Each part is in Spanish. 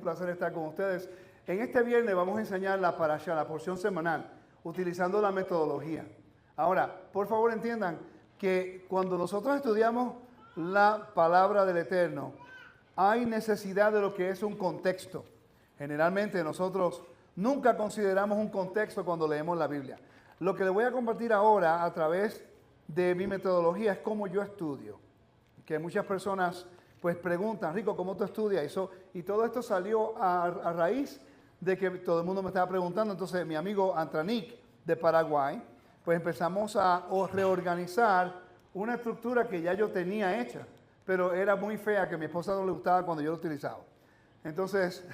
placer estar con ustedes. En este viernes vamos a enseñar la parashá, la porción semanal, utilizando la metodología. Ahora, por favor entiendan que cuando nosotros estudiamos la palabra del Eterno, hay necesidad de lo que es un contexto. Generalmente nosotros nunca consideramos un contexto cuando leemos la Biblia. Lo que les voy a compartir ahora a través de mi metodología es cómo yo estudio. Que muchas personas pues preguntan, Rico, ¿cómo tú estudias? Y todo esto salió a raíz de que todo el mundo me estaba preguntando. Entonces mi amigo Antranik de Paraguay, pues empezamos a reorganizar una estructura que ya yo tenía hecha, pero era muy fea, que a mi esposa no le gustaba cuando yo lo utilizaba. Entonces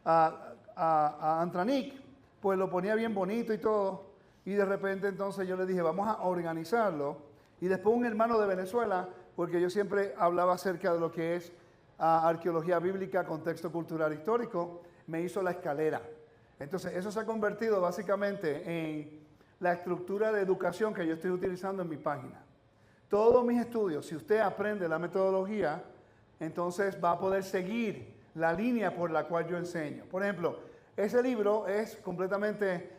a Antranik pues lo ponía bien bonito y todo, y de repente entonces yo le dije, vamos a organizarlo. Y después un hermano de Venezuela, porque yo siempre hablaba acerca de lo que es arqueología bíblica, contexto cultural histórico, me hizo la escalera. Entonces eso se ha convertido básicamente en la estructura de educación que yo estoy utilizando en mi página. Todos mis estudios, si usted aprende la metodología, entonces va a poder seguir la línea por la cual yo enseño. Por ejemplo, ese libro es completamente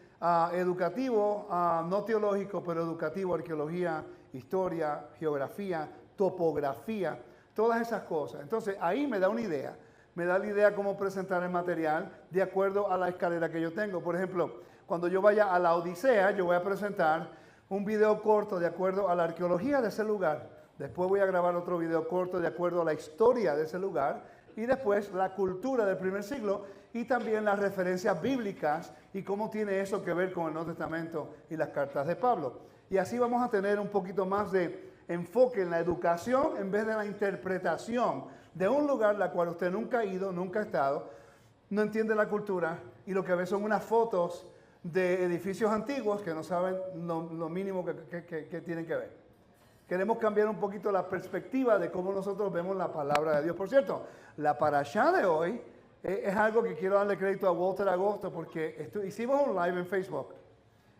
educativo, no teológico, pero educativo, arqueología, historia, geografía, topografía, todas esas cosas. Entonces ahí me da una idea, me da la idea cómo presentar el material de acuerdo a la escalera que yo tengo. Por ejemplo, cuando yo vaya a la Odisea, yo voy a presentar un video corto de acuerdo a la arqueología de ese lugar. Después voy a grabar otro video corto de acuerdo a la historia de ese lugar. Y después la cultura del primer siglo y también las referencias bíblicas y cómo tiene eso que ver con el Nuevo Testamento y las cartas de Pablo. Y así vamos a tener un poquito más de enfoque en la educación en vez de la interpretación de un lugar la cual usted nunca ha ido, nunca ha estado, no entiende la cultura y lo que ve son unas fotos de edificios antiguos que no saben lo mínimo que tienen que ver. Queremos cambiar un poquito la perspectiva de cómo nosotros vemos la palabra de Dios. Por cierto, la parashá de hoy es algo que quiero darle crédito a Walter Agosto porque hicimos un live en Facebook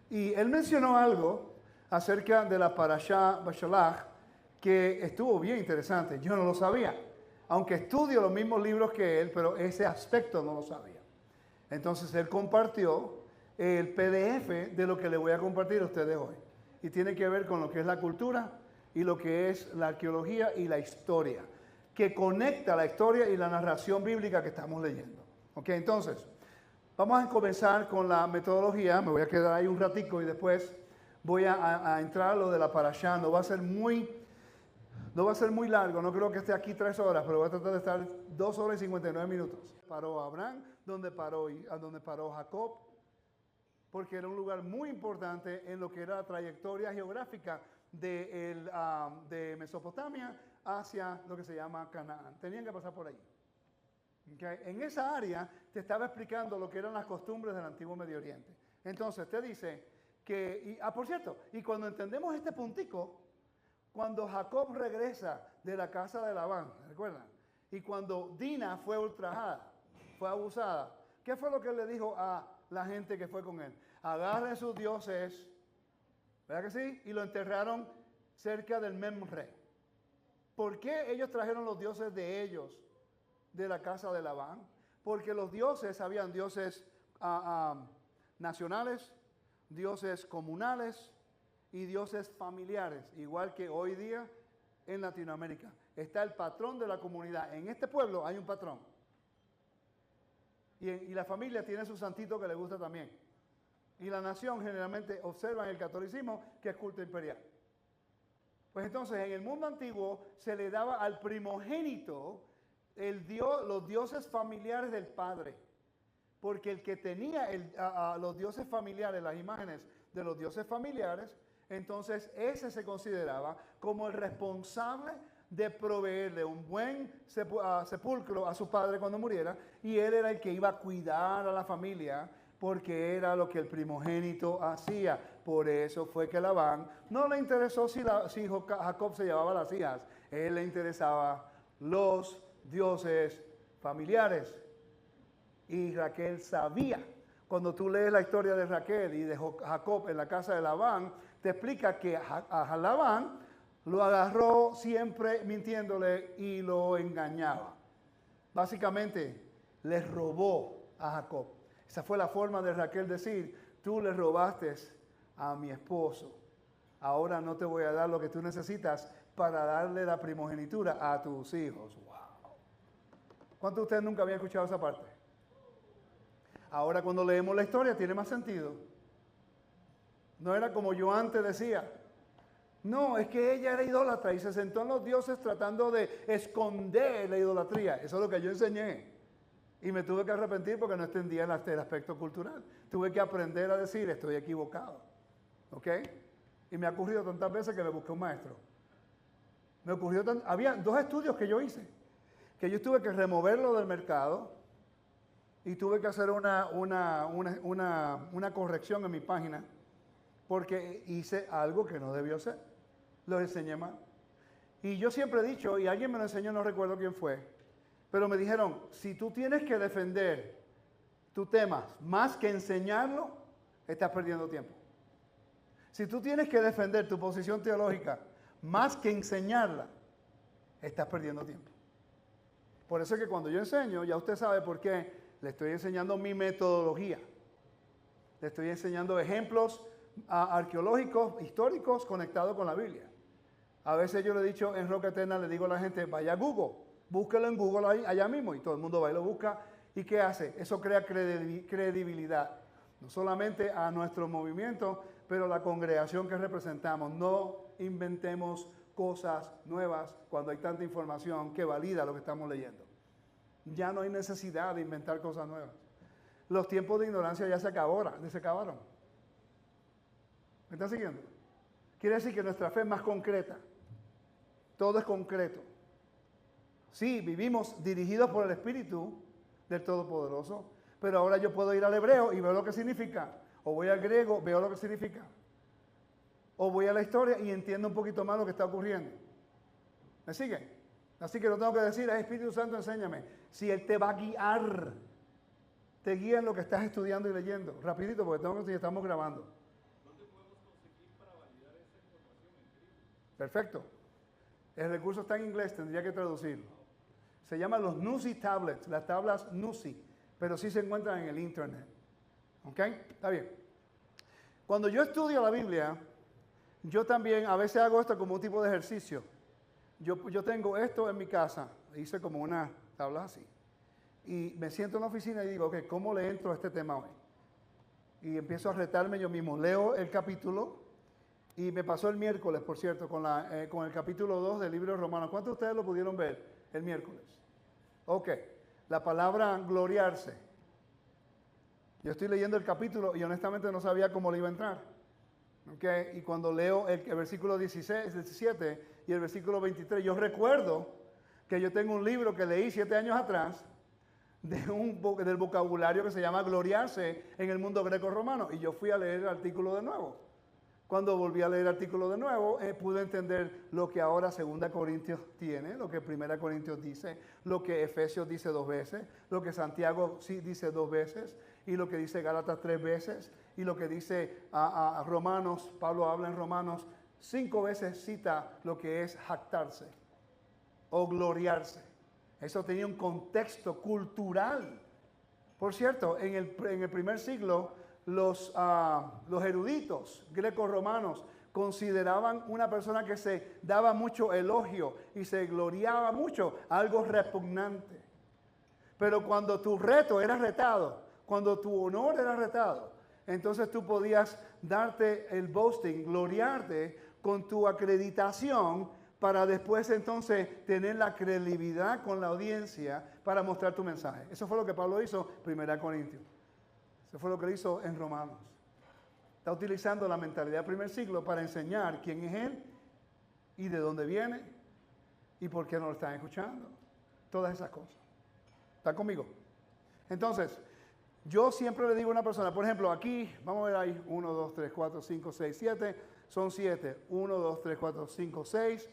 y él mencionó algo acerca de la parashá Bashalach que estuvo bien interesante. Yo no lo sabía, aunque estudio los mismos libros que él, pero ese aspecto no lo sabía. Entonces él compartió el PDF de lo que le voy a compartir a ustedes hoy y tiene que ver con lo que es la cultura y lo que es la arqueología y la historia, que conecta la historia y la narración bíblica que estamos leyendo. Ok, entonces, vamos a comenzar con la metodología. Me voy a quedar ahí un ratico y después voy a entrar a lo de la parashá. No va a ser muy largo, no creo que esté aquí 3 horas, pero voy a tratar de estar 2 horas y 59 minutos. Paró Abraham, donde paró Jacob, porque era un lugar muy importante en lo que era la trayectoria geográfica de Mesopotamia hacia lo que se llama Canaán. Tenían que pasar por allí. Okay. En esa área te estaba explicando lo que eran las costumbres del antiguo Medio Oriente. Entonces te dice que, por cierto, y cuando entendemos este puntico, cuando Jacob regresa de la casa de Labán, ¿recuerdan? Y cuando Dina fue ultrajada, fue abusada, ¿qué fue lo que le dijo a la gente que fue con él? Agarren sus dioses, ¿verdad que sí? Y lo enterraron cerca del Memre. ¿Por qué ellos trajeron los dioses de ellos de la casa de Labán? Porque los dioses, habían dioses nacionales, dioses comunales y dioses familiares, igual que hoy día en Latinoamérica. Está el patrón de la comunidad. En este pueblo hay un patrón. Y la familia tiene su santito que le gusta también. Y la nación generalmente observa en el catolicismo que es culto imperial. Pues entonces en el mundo antiguo se le daba al primogénito los dioses familiares del padre. Porque el que tenía los dioses familiares, las imágenes de los dioses familiares, entonces ese se consideraba como el responsable de proveerle un buen sepulcro a su padre cuando muriera, y él era el que iba a cuidar a la familia porque era lo que el primogénito hacía. Por eso fue que Labán no le interesó si Jacob se llevaba las hijas, él le interesaba los dioses familiares. Y Raquel sabía. Cuando tú lees la historia de Raquel y de Jacob en la casa de Labán, te explica que a Labán lo agarró siempre mintiéndole y lo engañaba. Básicamente, le robó a Jacob. Esa fue la forma de Raquel decir, tú le robaste a mi esposo. Ahora no te voy a dar lo que tú necesitas para darle la primogenitura a tus hijos. ¡Wow! ¿Cuántos de ustedes nunca habían escuchado esa parte? Ahora cuando leemos la historia tiene más sentido. No era como yo antes decía. No, es que ella era idólatra y se sentó en los dioses tratando de esconder la idolatría. Eso es lo que yo enseñé. Y me tuve que arrepentir porque no entendía el aspecto cultural. Tuve que aprender a decir, estoy equivocado. ¿Ok? Y me ha ocurrido tantas veces que me busqué un maestro. Había 2 estudios que yo hice. Que yo tuve que removerlo del mercado y tuve que hacer una corrección en mi página porque hice algo que no debió ser. Lo enseñé mal. Y yo siempre he dicho, y alguien me lo enseñó, no recuerdo quién fue, pero me dijeron, si tú tienes que defender tu tema más que enseñarlo, estás perdiendo tiempo. Si tú tienes que defender tu posición teológica más que enseñarla, estás perdiendo tiempo. Por eso es que cuando yo enseño, ya usted sabe por qué, le estoy enseñando mi metodología. Le estoy enseñando ejemplos arqueológicos, históricos, conectados con la Biblia. A veces yo le he dicho en Roca Eterna, le digo a la gente, vaya a Google, búsquelo en Google ahí, allá mismo, y todo el mundo va y lo busca. ¿Y qué hace? Eso crea credibilidad, no solamente a nuestro movimiento, pero a la congregación que representamos. No inventemos cosas nuevas cuando hay tanta información que valida lo que estamos leyendo. Ya no hay necesidad de inventar cosas nuevas. Los tiempos de ignorancia ya se acabaron. ¿Me están siguiendo? Quiere decir que nuestra fe es más concreta. Todo es concreto. Sí, vivimos dirigidos por el Espíritu del Todopoderoso, pero ahora yo puedo ir al hebreo y veo lo que significa. O voy al griego, veo lo que significa. O voy a la historia y entiendo un poquito más lo que está ocurriendo. ¿Me siguen? Así que no tengo que decir, Espíritu Santo, enséñame. Si Él te va a guiar, te guía en lo que estás estudiando y leyendo. Rapidito, porque estamos grabando. ¿Dónde podemos conseguir para validar esa información en griego? Perfecto. El recurso está en inglés, tendría que traducirlo. Se llaman los Nusi Tablets, las tablas Nusi, pero sí se encuentran en el Internet. ¿Ok? Está bien. Cuando yo estudio la Biblia, yo también a veces hago esto como un tipo de ejercicio. Yo tengo esto en mi casa, hice como una tabla así. Y me siento en la oficina y digo, ok, ¿cómo le entro a este tema hoy? Y empiezo a retarme yo mismo. Leo el capítulo. Y me pasó el miércoles, por cierto, con el capítulo 2 del libro de Romanos. ¿Cuántos de ustedes lo pudieron ver el miércoles? Ok, la palabra gloriarse. Yo estoy leyendo el capítulo y honestamente no sabía cómo le iba a entrar. Okay. Y cuando leo el versículo 16, 17 y el versículo 23, yo recuerdo que yo tengo un libro que leí 7 años atrás del vocabulario que se llama gloriarse en el mundo greco-romano. Y yo fui a leer el artículo de nuevo. Cuando volví a leer el artículo de nuevo, pude entender lo que ahora 2 Corintios tiene, lo que 1 Corintios dice, lo que Efesios dice 2 veces, lo que Santiago sí dice 2 veces, y lo que dice Gálatas 3 veces, y lo que dice a Romanos, Pablo habla en Romanos, 5 veces cita lo que es jactarse o gloriarse. Eso tenía un contexto cultural. Por cierto, en el primer siglo, los eruditos greco-romanos consideraban una persona que se daba mucho elogio y se gloriaba mucho, algo repugnante. Pero cuando tu reto era retado, cuando tu honor era retado, entonces tú podías darte el boasting, gloriarte con tu acreditación para después entonces tener la credibilidad con la audiencia para mostrar tu mensaje. Eso fue lo que Pablo hizo en 1 Corintios. Eso fue lo que hizo en Romanos. Está utilizando la mentalidad del primer siglo para enseñar quién es Él y de dónde viene y por qué no lo están escuchando. Todas esas cosas. ¿Están conmigo? Entonces, yo siempre le digo a una persona, por ejemplo, aquí, vamos a ver ahí, 1, 2, 3, 4, 5, 6, 7, son 7. 1, 2, 3, 4, 5, 6,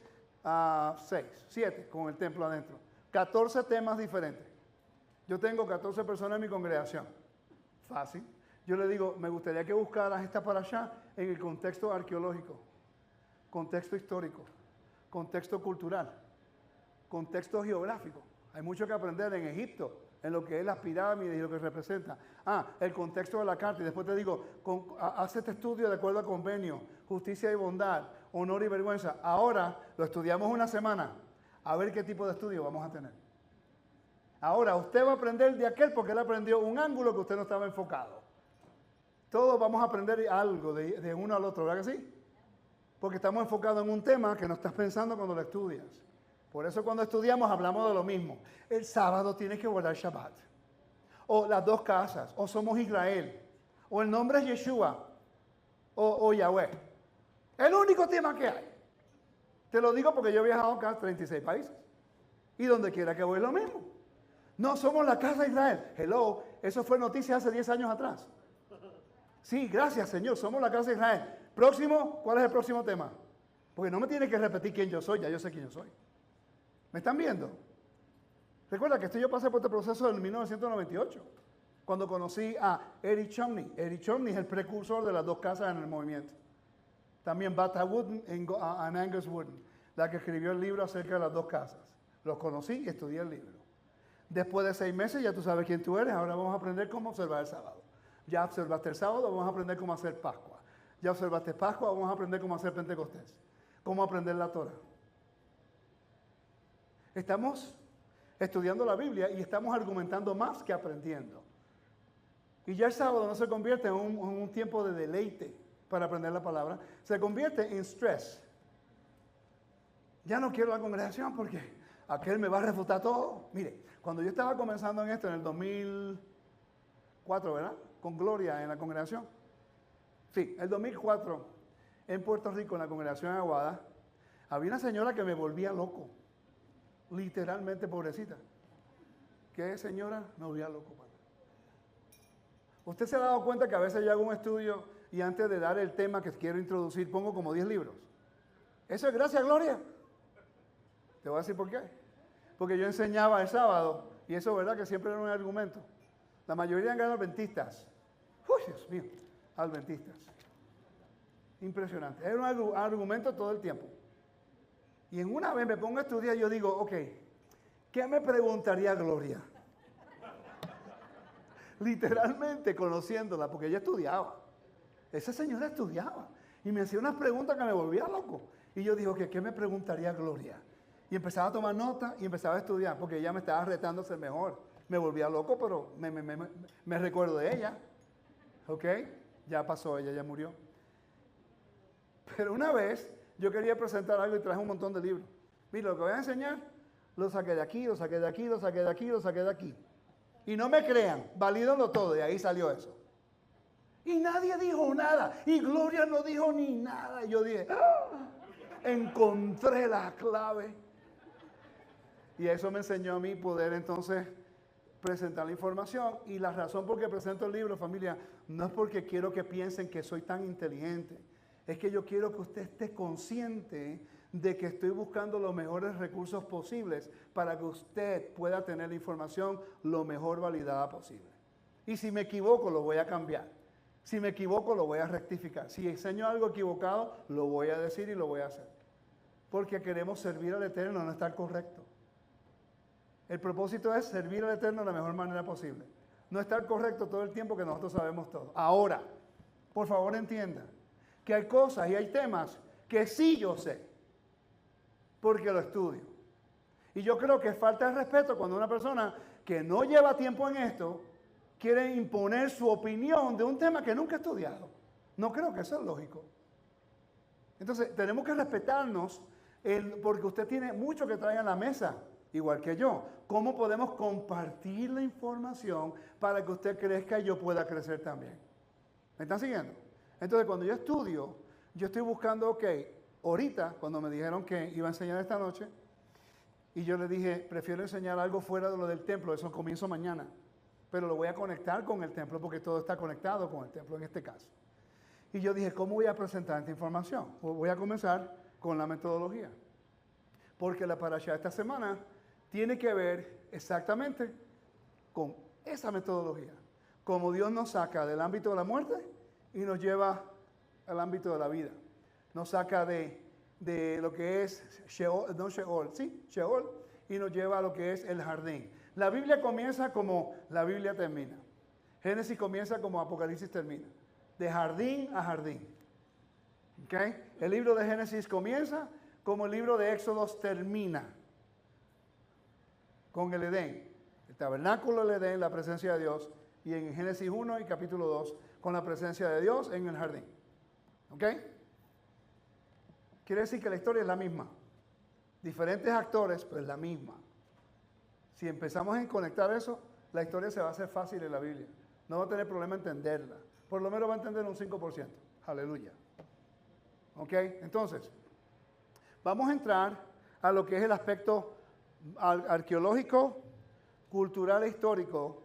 6, 7 con el templo adentro. 14 temas diferentes. Yo tengo 14 personas en mi congregación. Fácil. Yo le digo, me gustaría que buscaras esta para allá en el contexto arqueológico, contexto histórico, contexto cultural, contexto geográfico. Hay mucho que aprender en Egipto, en lo que es las pirámides y lo que representa. El contexto de la carta. Y después te digo, haz este estudio de acuerdo al convenio, justicia y bondad, honor y vergüenza. Ahora lo estudiamos una semana, a ver qué tipo de estudio vamos a tener. Ahora, usted va a aprender de aquel porque él aprendió un ángulo que usted no estaba enfocado. Todos vamos a aprender algo de uno al otro, ¿verdad que sí? Porque estamos enfocados en un tema que no estás pensando cuando lo estudias. Por eso cuando estudiamos hablamos de lo mismo. El sábado tienes que guardar Shabbat. O las dos casas. O somos Israel. O el nombre es Yeshua. O Yahweh. El único tema que hay. Te lo digo porque yo he viajado acá a 36 países. Y donde quiera que voy es lo mismo. No somos la casa de Israel. Hello. Eso fue noticia hace 10 años atrás. Sí, gracias Señor. Somos la casa de Israel. Próximo, ¿cuál es el próximo tema? Porque no me tiene que repetir quién yo soy. Ya yo sé quién yo soy. ¿Me están viendo? Recuerda que yo pasé por este proceso en 1998, cuando conocí a Eric Chomney. Eric Chomney es el precursor de las dos casas en el movimiento. También Bata Wooden y Angus Wooden, la que escribió el libro acerca de las dos casas. Los conocí y estudié el libro. Después de 6 meses ya tú sabes quién tú eres. Ahora vamos a aprender cómo observar el sábado. Ya observaste el sábado, vamos a aprender cómo hacer Pascua. Ya observaste Pascua, vamos a aprender cómo hacer Pentecostés. Cómo aprender la Torah. Estamos estudiando la Biblia y estamos argumentando más que aprendiendo. Y ya el sábado no se convierte en un tiempo de deleite para aprender la palabra, se convierte en stress. Ya no quiero la congregación porque aquel me va a refutar todo. Mire, cuando yo estaba comenzando en esto en el 2004, ¿verdad? Con Gloria en la congregación. Sí, el 2004 en Puerto Rico, en la congregación de Aguada, había una señora que me volvía loco. Literalmente pobrecita. ¿Qué señora? Me volvía loco, padre. ¿Usted se ha dado cuenta que a veces yo hago un estudio y antes de dar el tema que quiero introducir pongo como 10 libros? Eso es gracias, Gloria. Te voy a decir por qué. Porque yo enseñaba el sábado y eso, ¿verdad? Que siempre era un argumento. La mayoría eran adventistas. ¡Uy, Dios mío! Adventistas. Impresionante. Era un argumento todo el tiempo. Y en una vez me pongo a estudiar y yo digo, ok, ¿qué me preguntaría Gloria? Literalmente conociéndola, porque ella estudiaba. Esa señora estudiaba. Y me hacía unas preguntas que me volvía loco. Y yo digo, ¿qué me preguntaría Gloria? Y empezaba a tomar nota y empezaba a estudiar, porque ella me estaba retando a ser mejor. Me volvía loco, pero me recuerdo de ella. ¿Ok? Ya pasó, ella ya murió. Pero una vez yo quería presentar algo y traje un montón de libros. Mira, lo que voy a enseñar, lo saqué de aquí, lo saqué de aquí, lo saqué de aquí, lo saqué de aquí. Y no me crean, valídenlo todo, y ahí salió eso. Y nadie dijo nada, y Gloria no dijo ni nada. Y yo dije, encontré la clave. Y eso me enseñó a mí poder entonces presentar la información. Y la razón por que presento el libro, familia, no es porque quiero que piensen que soy tan inteligente. Es que yo quiero que usted esté consciente de que estoy buscando los mejores recursos posibles para que usted pueda tener la información lo mejor validada posible. Y si me equivoco, lo voy a cambiar. Si me equivoco, lo voy a rectificar. Si enseño algo equivocado, lo voy a decir y lo voy a hacer. Porque queremos servir al Eterno, no estar correcto. El propósito es servir al Eterno de la mejor manera posible. No estar correcto todo el tiempo que nosotros sabemos todo. Ahora, por favor entienda que hay cosas y hay temas que sí yo sé, porque lo estudio. Y yo creo que falta de respeto cuando una persona que no lleva tiempo en esto quiere imponer su opinión de un tema que nunca ha estudiado. No creo que eso es lógico. Entonces, tenemos que respetarnos porque usted tiene mucho que traer a la mesa, igual que yo. ¿Cómo podemos compartir la información para que usted crezca y yo pueda crecer también? ¿Me están siguiendo? Entonces, cuando yo estudio, yo estoy buscando, ok, ahorita, cuando me dijeron que iba a enseñar esta noche, y yo le dije, prefiero enseñar algo fuera de lo del templo, eso comienzo mañana, pero lo voy a conectar con el templo porque todo está conectado con el templo en este caso. Y yo dije, ¿cómo voy a presentar esta información? Pues voy a comenzar con la metodología, porque la parashá de esta semana tiene que ver exactamente con esa metodología, como Dios nos saca del ámbito de la muerte y nos lleva al ámbito de la vida. Nos saca de lo que es Sheol, no Sheol, sí, Sheol, y nos lleva a lo que es el jardín. La Biblia comienza como la Biblia termina. Génesis comienza como Apocalipsis termina. De jardín a jardín. ¿Okay? El libro de Génesis comienza como el libro de Éxodos termina. Con el Edén. El tabernáculo del Edén, la presencia de Dios. Y en Génesis 1 y capítulo 2, con la presencia de Dios en el jardín. ¿Ok? Quiere decir que la historia es la misma. Diferentes actores, pero es la misma. Si empezamos a conectar eso, la historia se va a hacer fácil en la Biblia. No va a tener problema entenderla. Por lo menos va a entender un 5%. Aleluya. ¿Ok? Entonces, vamos a entrar a lo que es el aspecto arqueológico, cultural e histórico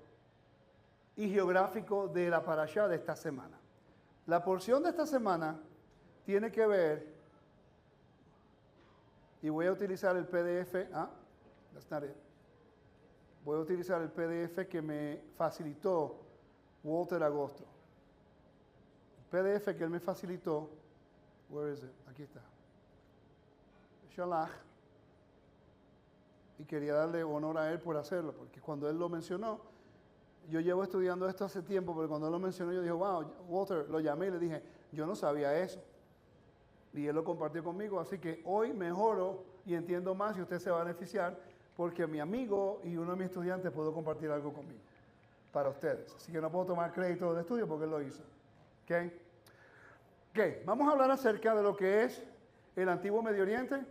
y geográfico de la parashá de esta semana. La porción de esta semana tiene que ver, y voy a utilizar el PDF, that's not it. Voy a utilizar el PDF que me facilitó Walter Agosto. El PDF que él me facilitó, where is it? Aquí está. Shalach. Y quería darle honor a él por hacerlo, porque cuando él lo mencionó, yo llevo estudiando esto hace tiempo, pero cuando él lo mencionó, yo dije, wow, Walter, lo llamé y le dije, yo no sabía eso. Y él lo compartió conmigo, así que hoy mejoro y entiendo más y usted se va a beneficiar, porque mi amigo y uno de mis estudiantes pudo compartir algo conmigo, para ustedes. Así que no puedo tomar crédito del estudio porque él lo hizo. ¿Ok? Ok, vamos a hablar acerca de lo que es el Antiguo Medio Oriente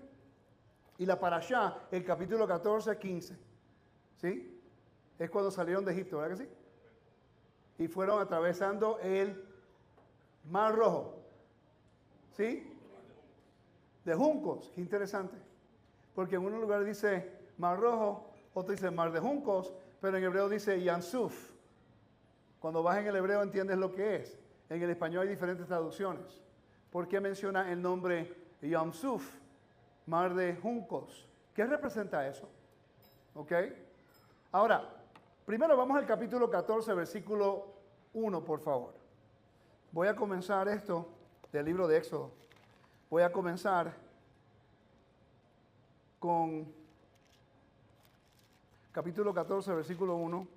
y la parashá, el capítulo 14, 15. ¿Sí? Es cuando salieron de Egipto, ¿verdad que sí? Y fueron atravesando el Mar Rojo. ¿Sí? De juncos. Qué interesante. Porque en un lugar dice Mar Rojo, otro dice Mar de Juncos, pero en hebreo dice Yansuf. Cuando vas en el hebreo entiendes lo que es. En el español hay diferentes traducciones. ¿Por qué menciona el nombre Yansuf? Mar de Juncos. ¿Qué representa eso? ¿Ok? Ahora, primero vamos al capítulo 14, versículo 1, por favor. Voy a comenzar esto del libro de Éxodo. Voy a comenzar con capítulo 14, versículo 1.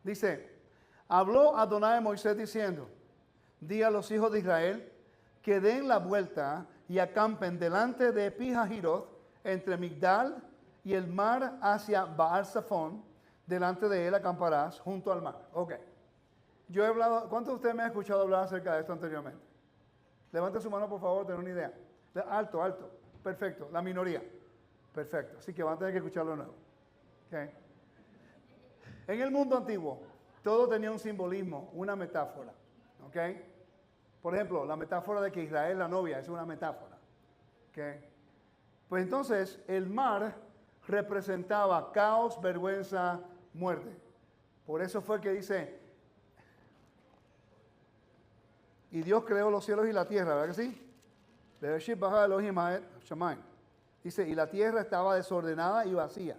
Dice, habló Adonai a Moisés diciendo, di a los hijos de Israel que den la vuelta y acampen delante de Pi-Hahiroth, entre Migdal y el mar hacia Baal-Zafón. Delante de él acamparás junto al mar. Ok. Yo he hablado, ¿cuántos de ustedes me han escuchado hablar acerca de esto anteriormente? Levante su mano, por favor, tener una idea. Alto, alto. Perfecto. La minoría. Perfecto. Así que van a tener que escucharlo de nuevo. Okay. En el mundo antiguo, todo tenía un simbolismo, una metáfora. ¿Ok? Por ejemplo, la metáfora de que Israel, la novia, es una metáfora. ¿Ok? Pues entonces, el mar representaba caos, vergüenza, muerte. Por eso fue que dice, y Dios creó los cielos y la tierra, ¿verdad que sí? Dice, y la tierra estaba desordenada y vacía,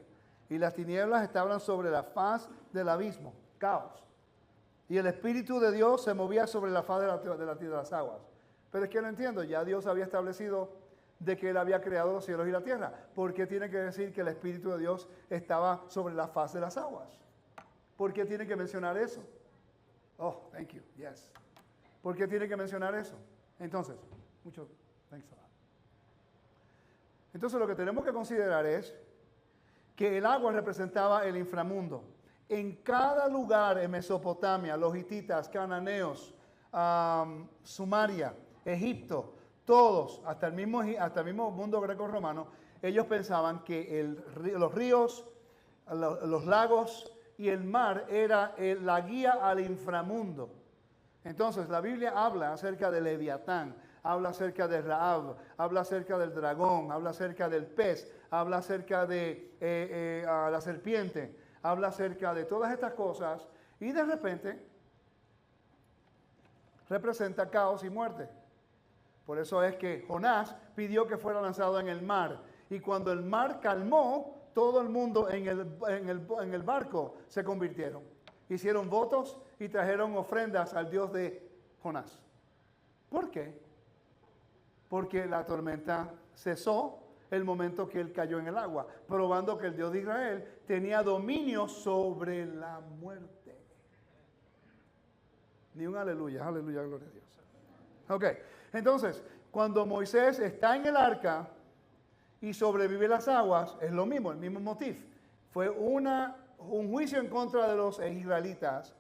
y las tinieblas estaban sobre la faz del abismo, caos. Y el Espíritu de Dios se movía sobre la faz de las aguas. Pero es que no entiendo, ya Dios había establecido de que Él había creado los cielos y la tierra. ¿Por qué tiene que decir que el Espíritu de Dios estaba sobre la faz de las aguas? ¿Por qué tiene que mencionar eso? Oh, thank you, yes. ¿Por qué tiene que mencionar eso? Entonces, thanks a lot. Entonces lo que tenemos que considerar es que el agua representaba el inframundo. En cada lugar en Mesopotamia, los hititas, cananeos, Sumaria, Egipto, todos, hasta el mismo mundo greco-romano, ellos pensaban que los ríos, los lagos y el mar era la guía al inframundo. Entonces, la Biblia habla acerca de Leviatán, habla acerca de Rahab, habla acerca del dragón, habla acerca del pez, habla acerca de la serpiente, habla acerca de todas estas cosas y de repente representa caos y muerte. Por eso es que Jonás pidió que fuera lanzado en el mar. Y cuando el mar calmó, todo el mundo en el barco se convirtieron. Hicieron votos y trajeron ofrendas al Dios de Jonás. ¿Por qué? Porque la tormenta cesó el momento que él cayó en el agua, probando que el Dios de Israel tenía dominio sobre la muerte. Ni un aleluya, aleluya, gloria a Dios. Ok, entonces, cuando Moisés está en el arca y sobrevive las aguas, es lo mismo, el mismo motivo. Fue un juicio en contra de los israelitas.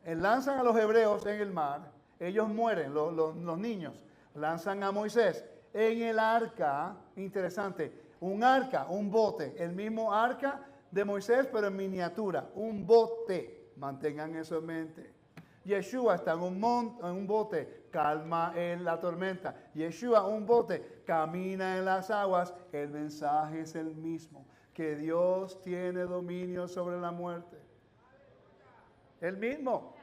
Lanzan a los hebreos en el mar, ellos mueren, los niños. Lanzan a Moisés en el arca, interesante, un arca, un bote, el mismo arca de Moisés, pero en miniatura, un bote. Mantengan eso en mente. Yeshua está en un bote, calma en la tormenta. Yeshua, un bote, camina en las aguas. El mensaje es el mismo, que Dios tiene dominio sobre la muerte. El mismo.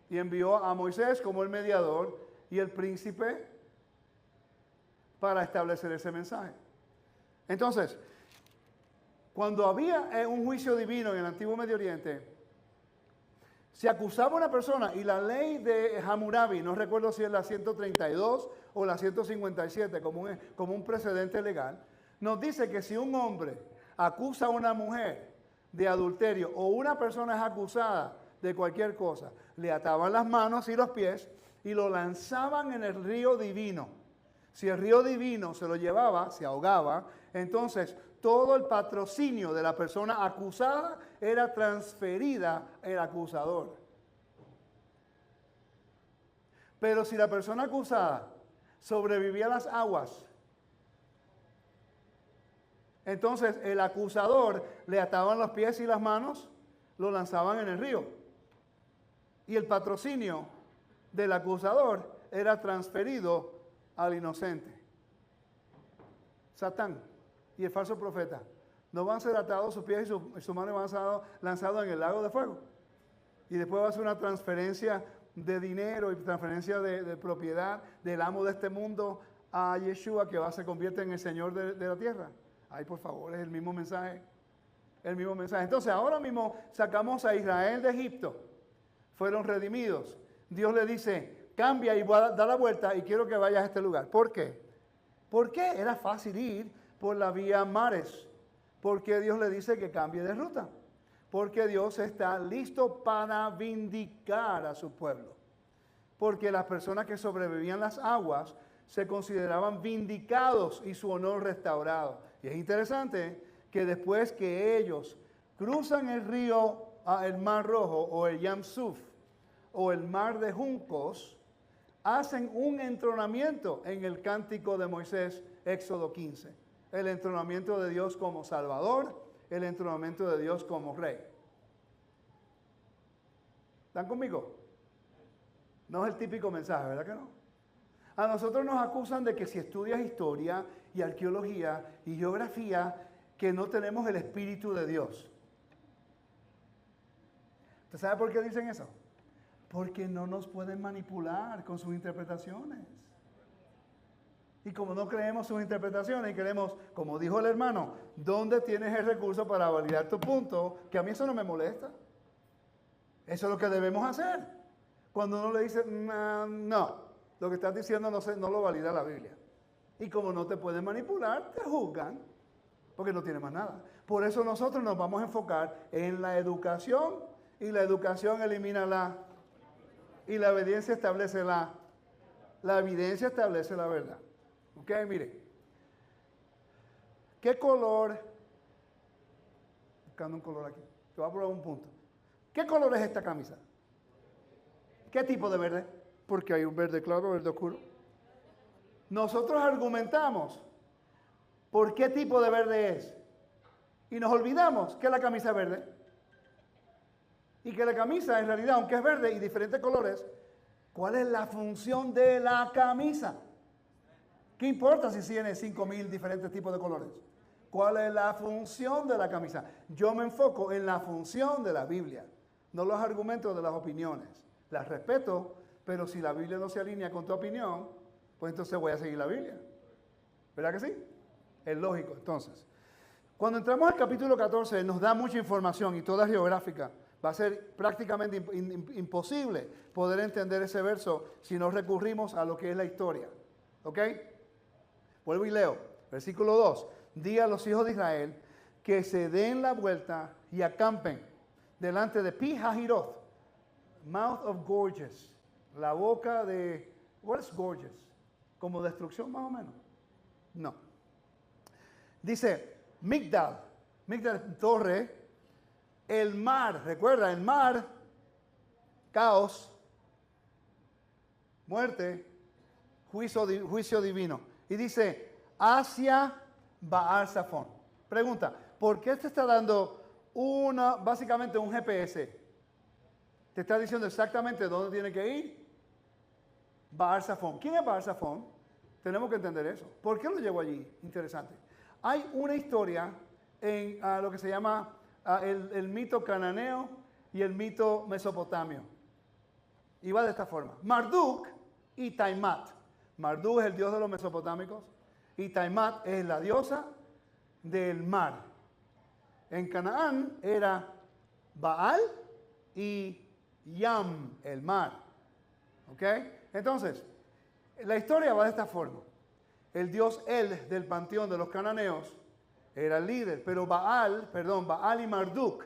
Y envió a Moisés como el mediador y el príncipe para establecer ese mensaje. Entonces, cuando había un juicio divino en el Antiguo Medio Oriente, se acusaba a una persona y la ley de Hammurabi, no recuerdo si es la 132 o la 157 como un precedente legal, nos dice que si un hombre acusa a una mujer de adulterio o una persona es acusada de cualquier cosa, le ataban las manos y los pies y lo lanzaban en el río divino. Si el río divino se lo llevaba, se ahogaba, entonces todo el patrocinio de la persona acusada era transferida al acusador. Pero si la persona acusada sobrevivía a las aguas, entonces el acusador le ataban los pies y las manos, lo lanzaban en el río. Y el patrocinio del acusador era transferido al inocente. Satán y el falso profeta no van a ser atados sus pies y sus manos van a ser lanzados en el lago de fuego. Y después va a ser una transferencia de dinero y transferencia de propiedad del amo de este mundo a Yeshua, que se convierte en el Señor de la tierra. Ay, por favor, es el mismo mensaje. El mismo mensaje. Entonces, ahora mismo sacamos a Israel de Egipto. Fueron redimidos. Dios le dice, cambia y da la vuelta y quiero que vayas a este lugar. ¿Por qué? Porque era fácil ir por la vía mares. Porque Dios le dice que cambie de ruta. Porque Dios está listo para vindicar a su pueblo. Porque las personas que sobrevivían las aguas se consideraban vindicados y su honor restaurado. Y es interesante que después que ellos cruzan el río, el Mar Rojo o el Yam Suf o el Mar de Juncos, hacen un entronamiento en el cántico de Moisés, Éxodo 15. El entronamiento de Dios como Salvador, el entronamiento de Dios como Rey. ¿Están conmigo? No es el típico mensaje, ¿verdad que no? A nosotros nos acusan de que si estudias historia y arqueología y geografía, que no tenemos el Espíritu de Dios. ¿Usted sabe por qué dicen eso? Porque no nos pueden manipular con sus interpretaciones. Y como no creemos sus interpretaciones y queremos, como dijo el hermano, ¿dónde tienes el recurso para validar tu punto? Que a mí eso no me molesta. Eso es lo que debemos hacer. Cuando uno le dice, no, lo que estás diciendo no lo valida la Biblia. Y como no te pueden manipular, te juzgan, porque no tiene más nada. Por eso nosotros nos vamos a enfocar en la educación, y la educación elimina y la obediencia establece la evidencia establece la verdad. Ok, mire. ¿Qué color? Buscando un color aquí. Te voy a probar un punto. ¿Qué color es esta camisa? ¿Qué tipo de verde? Porque hay un verde claro, verde oscuro. Nosotros argumentamos por qué tipo de verde es. Y nos olvidamos que la camisa es verde. Y que la camisa, en realidad, aunque es verde y diferentes colores, ¿cuál es la función de la camisa? ¿Qué importa si tiene 5,000 diferentes tipos de colores? ¿Cuál es la función de la camisa? Yo me enfoco en la función de la Biblia, no los argumentos de las opiniones. Las respeto, pero si la Biblia no se alinea con tu opinión, pues entonces voy a seguir la Biblia. ¿Verdad que sí? Es lógico. Entonces, cuando entramos al capítulo 14, nos da mucha información y toda geográfica. Va a ser prácticamente imposible poder entender ese verso si no recurrimos a lo que es la historia. ¿Ok? Vuelvo y leo. Versículo 2. di a los hijos de Israel que se den la vuelta y acampen delante de Pi Hahiroth, mouth of gorgeous, la boca de, what is gorgeous? Como destrucción más o menos. No. Dice, Migdal, torre, el mar, recuerda, el mar, caos, muerte, juicio divino. Y dice, hacia Baal Zafón. Pregunta, ¿por qué te está dando básicamente un GPS? Te está diciendo exactamente dónde tiene que ir. Baal Zafón. ¿Quién es Baal Zafón? Tenemos que entender eso. ¿Por qué lo llevo allí? Interesante. Hay una historia en lo que se llama el mito cananeo y el mito mesopotamio. Y va de esta forma. Marduk y Taimat. Marduk es el dios de los mesopotámicos y Taimat es la diosa del mar. En Canaán era Baal y Yam, el mar. ¿Ok? Entonces, la historia va de esta forma. El dios El del panteón de los cananeos era el líder, pero Baal y Marduk.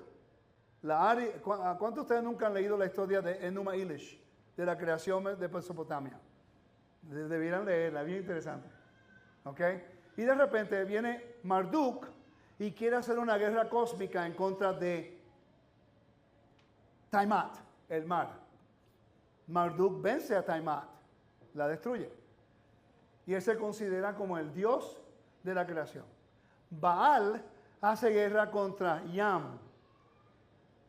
¿Cuántos de ustedes nunca han leído la historia de Enuma Elish, de la creación de Mesopotamia? Debieran leerla, bien interesante. ¿Ok? Y de repente viene Marduk y quiere hacer una guerra cósmica en contra de Tiamat, el mar. Marduk vence a Tiamat, la destruye. Y él se considera como el dios de la creación. Baal hace guerra contra Yam.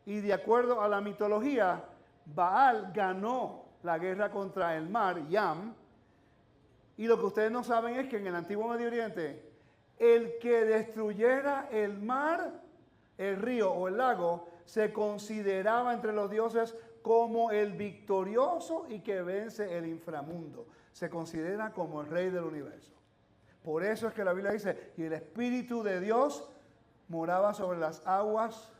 Y de acuerdo a la mitología, Baal ganó la guerra contra el mar, Yam. Y lo que ustedes no saben es que en el antiguo Medio Oriente, el que destruyera el mar, el río o el lago, se consideraba entre los dioses como el victorioso y que vence el inframundo. Se considera como el rey del universo. Por eso es que la Biblia dice, y el Espíritu de Dios moraba sobre las aguas.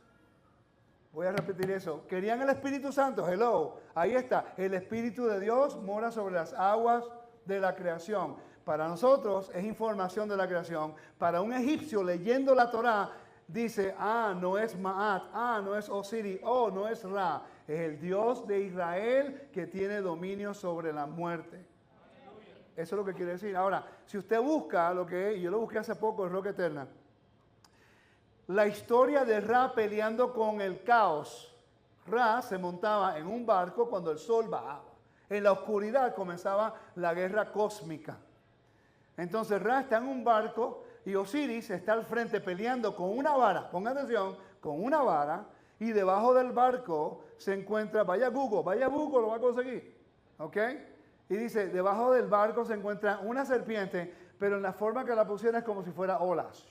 Voy a repetir eso. ¿Querían el Espíritu Santo? Hello. Ahí está. El Espíritu de Dios mora sobre las aguas de la creación. Para nosotros es información de la creación. Para un egipcio leyendo la Torá, dice, no es Maat, no es Osiris, no es Ra. Es el Dios de Israel que tiene dominio sobre la muerte. Eso es lo que quiere decir. Ahora, si usted busca lo que es, y yo lo busqué hace poco en Roca Eterna, la historia de Ra peleando con el caos. Ra se montaba en un barco cuando el sol bajaba. En la oscuridad comenzaba la guerra cósmica. Entonces Ra está en un barco y Osiris está al frente peleando con una vara. Ponga atención, con una vara. Y debajo del barco se encuentra, vaya Google, lo va a conseguir. ¿Ok? Y dice, debajo del barco se encuentra una serpiente, pero en la forma que la pusieron es como si fuera olas.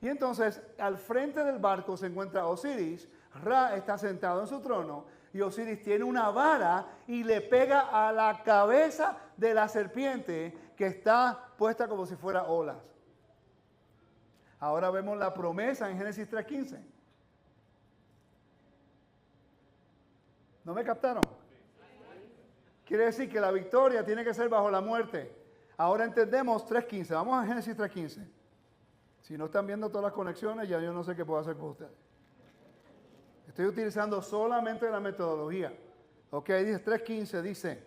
Y entonces, al frente del barco se encuentra Osiris. Ra está sentado en su trono y Osiris tiene una vara y le pega a la cabeza de la serpiente que está puesta como si fuera olas. Ahora vemos la promesa en Génesis 3:15. ¿No me captaron? Quiere decir que la victoria tiene que ser bajo la muerte. Ahora entendemos 3:15. Vamos a Génesis 3:15. Si no están viendo todas las conexiones, ya yo no sé qué puedo hacer con ustedes. Estoy utilizando solamente la metodología. Ok, dice 3:15, dice,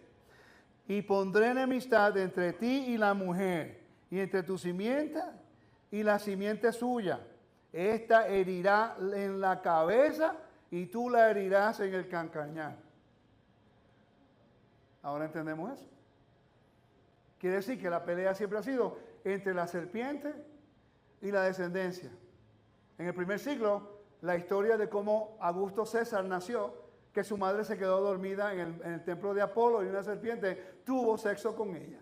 y pondré enemistad entre ti y la mujer, y entre tu simiente y la simiente suya. Esta herirá en la cabeza y tú la herirás en el cancañar. Ahora entendemos eso. Quiere decir que la pelea siempre ha sido entre la serpiente y la descendencia. En el primer siglo, la historia de cómo Augusto César nació, que su madre se quedó dormida en el templo de Apolo y una serpiente tuvo sexo con ella.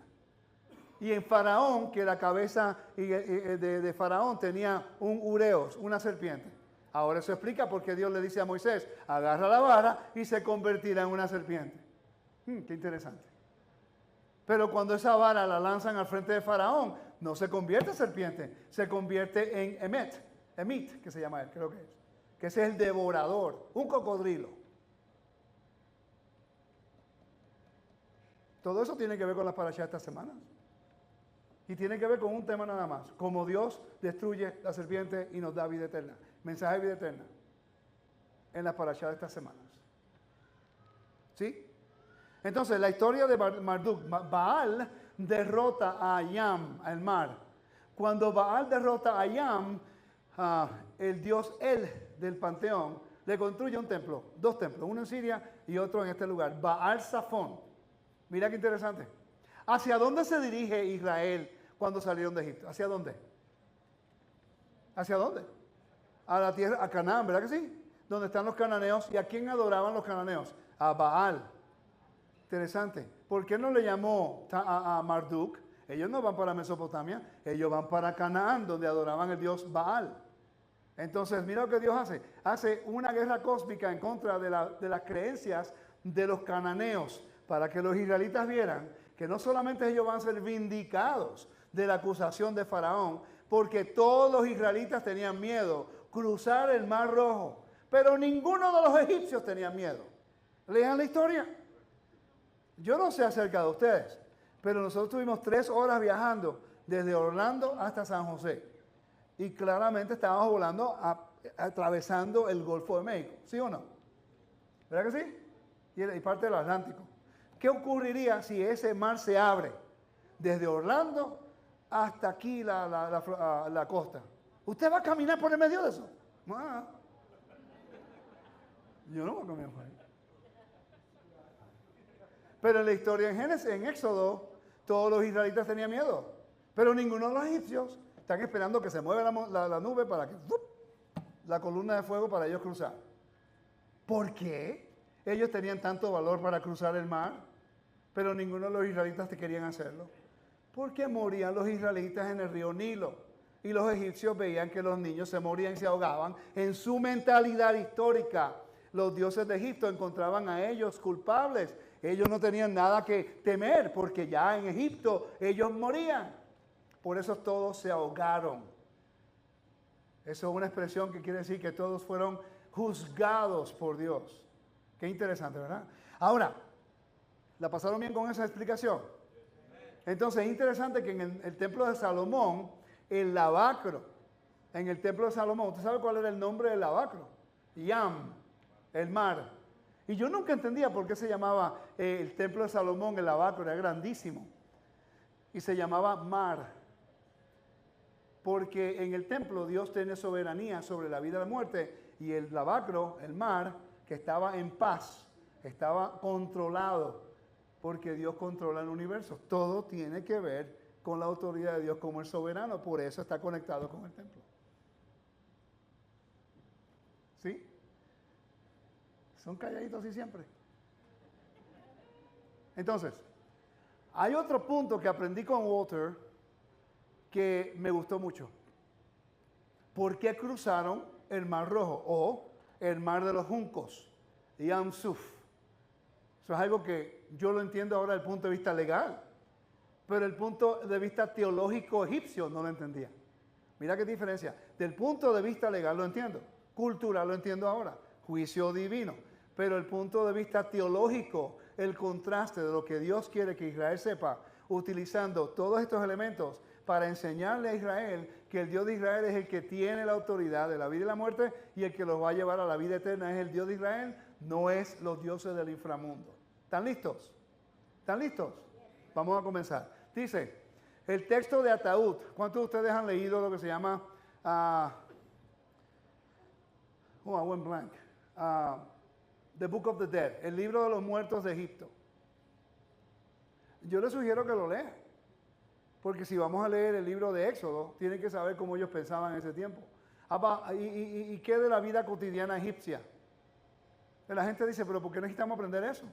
Y en Faraón, que la cabeza de Faraón tenía un ureos, una serpiente. Ahora eso explica por qué Dios le dice a Moisés, agarra la vara y se convertirá en una serpiente. Qué interesante. Pero cuando esa vara la lanzan al frente de Faraón, no se convierte en serpiente, se convierte en Emit, que se llama él, creo que es. Que ese es el devorador, un cocodrilo. Todo eso tiene que ver con las parashas de esta semana. Y tiene que ver con un tema nada más. Cómo Dios destruye la serpiente y nos da vida eterna. Mensaje de vida eterna. En la parashá de estas semanas. ¿Sí? Entonces, la historia de Marduk. Baal derrota a Ayam, al mar. Cuando Baal derrota a Ayam, el dios El del panteón le construye un templo, 2 templos, uno en Siria y otro en este lugar, Baal Zafón. Mira qué interesante. ¿Hacia dónde se dirige Israel cuando salieron de Egipto? ¿Hacia dónde? ¿Hacia dónde? A la tierra, a Canaán, ¿verdad que sí? Donde están los cananeos. ¿Y a quién adoraban los cananeos? A Baal. Interesante. ¿Por qué no le llamó a Marduk? Ellos no van para Mesopotamia, ellos van para Canaán, donde adoraban el dios Baal. Entonces, mira lo que Dios hace. Hace una guerra cósmica en contra de las creencias de los cananeos, para que los israelitas vieran que no solamente ellos van a ser vindicados de la acusación de Faraón, porque todos los israelitas tenían miedo cruzar el Mar Rojo, pero ninguno de los egipcios tenía miedo. Lean la historia. Yo no sé acerca de ustedes, pero nosotros tuvimos 3 horas viajando desde Orlando hasta San José. Y claramente estábamos volando, atravesando el Golfo de México. ¿Sí o no? ¿Verdad que sí? Y parte del Atlántico. ¿Qué ocurriría si ese mar se abre desde Orlando hasta aquí la costa? ¿Usted va a caminar por el medio de eso? No. Yo no voy a caminar por ahí. Pero en la historia en Génesis, en Éxodo, todos los israelitas tenían miedo. Pero ninguno de los egipcios están esperando que se mueva la nube para que la columna de fuego para ellos cruzar. ¿Por qué ellos tenían tanto valor para cruzar el mar? Pero ninguno de los israelitas querían hacerlo. Porque morían los israelitas en el río Nilo. Y los egipcios veían que los niños se morían y se ahogaban. En su mentalidad histórica, los dioses de Egipto encontraban a ellos culpables. Ellos no tenían nada que temer porque ya en Egipto ellos morían. Por eso todos se ahogaron. Eso es una expresión que quiere decir que todos fueron juzgados por Dios. Qué interesante, ¿verdad? Ahora, ¿la pasaron bien con esa explicación? Entonces es interesante que en el templo de Salomón, el lavacro, en el templo de Salomón, ¿usted sabe cuál era el nombre del lavacro? Yam, el mar. Y yo nunca entendía por qué se llamaba el templo de Salomón, el lavacro, era grandísimo. Y se llamaba mar. Porque en el templo Dios tiene soberanía sobre la vida y la muerte. Y el lavacro, el mar, que estaba en paz, estaba controlado. Porque Dios controla el universo. Todo tiene que ver con la autoridad de Dios como el soberano. Por eso está conectado con el templo. ¿Sí? Son calladitos así siempre. Entonces, hay otro punto que aprendí con Walter que me gustó mucho. ¿Por qué cruzaron el Mar Rojo o el Mar de los Juncos? Yam Suf. Eso es algo que yo lo entiendo ahora desde el punto de vista legal, pero el punto de vista teológico egipcio no lo entendía. Mira qué diferencia. Del punto de vista legal lo entiendo, cultural lo entiendo ahora, juicio divino. Pero el punto de vista teológico, el contraste de lo que Dios quiere que Israel sepa, utilizando todos estos elementos para enseñarle a Israel que el Dios de Israel es el que tiene la autoridad de la vida y la muerte y el que los va a llevar a la vida eterna es el Dios de Israel, no es los dioses del inframundo. ¿Están listos? ¿Están listos? Vamos a comenzar. Dice, el texto de Ataúd. ¿Cuántos de ustedes han leído lo que se llama... I went blank. The Book of the Dead, el libro de los muertos de Egipto. Yo les sugiero que lo lean, porque si vamos a leer el libro de Éxodo, tienen que saber cómo ellos pensaban en ese tiempo. ¿Y qué de la vida cotidiana egipcia? La gente dice, pero ¿por qué necesitamos aprender eso?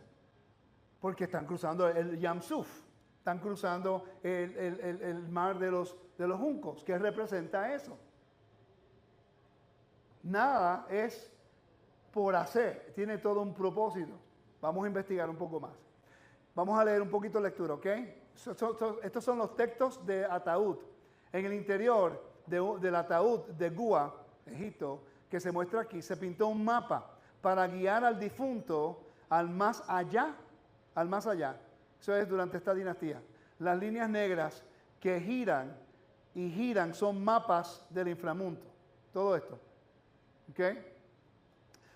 Porque están cruzando el Yam Suf, están cruzando el mar de los juncos, que representa eso. Nada es por hacer, tiene todo un propósito. Vamos a investigar un poco más. Vamos a leer un poquito de lectura, ¿ok? Estos son los textos de ataúd. En el interior del ataúd de Gua, Egipto, que se muestra aquí, se pintó un mapa para guiar al difunto al más allá. Eso es durante esta dinastía. Las líneas negras que giran y giran son mapas del inframundo. Todo esto. ¿Ok?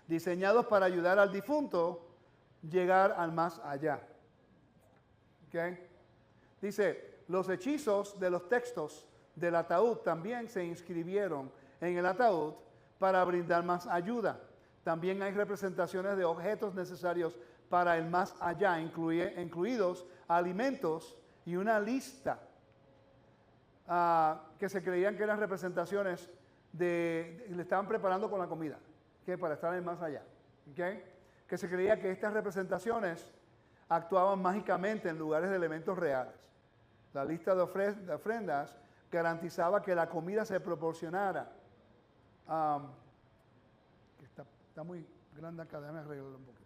Diseñados para ayudar al difunto llegar al más allá. ¿Ok? Dice, los hechizos de los textos del ataúd también se inscribieron en el ataúd para brindar más ayuda. También hay representaciones de objetos necesarios para el más allá, incluidos alimentos y una lista que se creían que eran representaciones le estaban preparando con la comida, que para estar en el más allá. ¿Okay? Que se creía que estas representaciones actuaban mágicamente en lugares de elementos reales. La lista de ofrendas garantizaba que la comida se proporcionara. Está muy grande acá, déjame arreglarlo un poquito.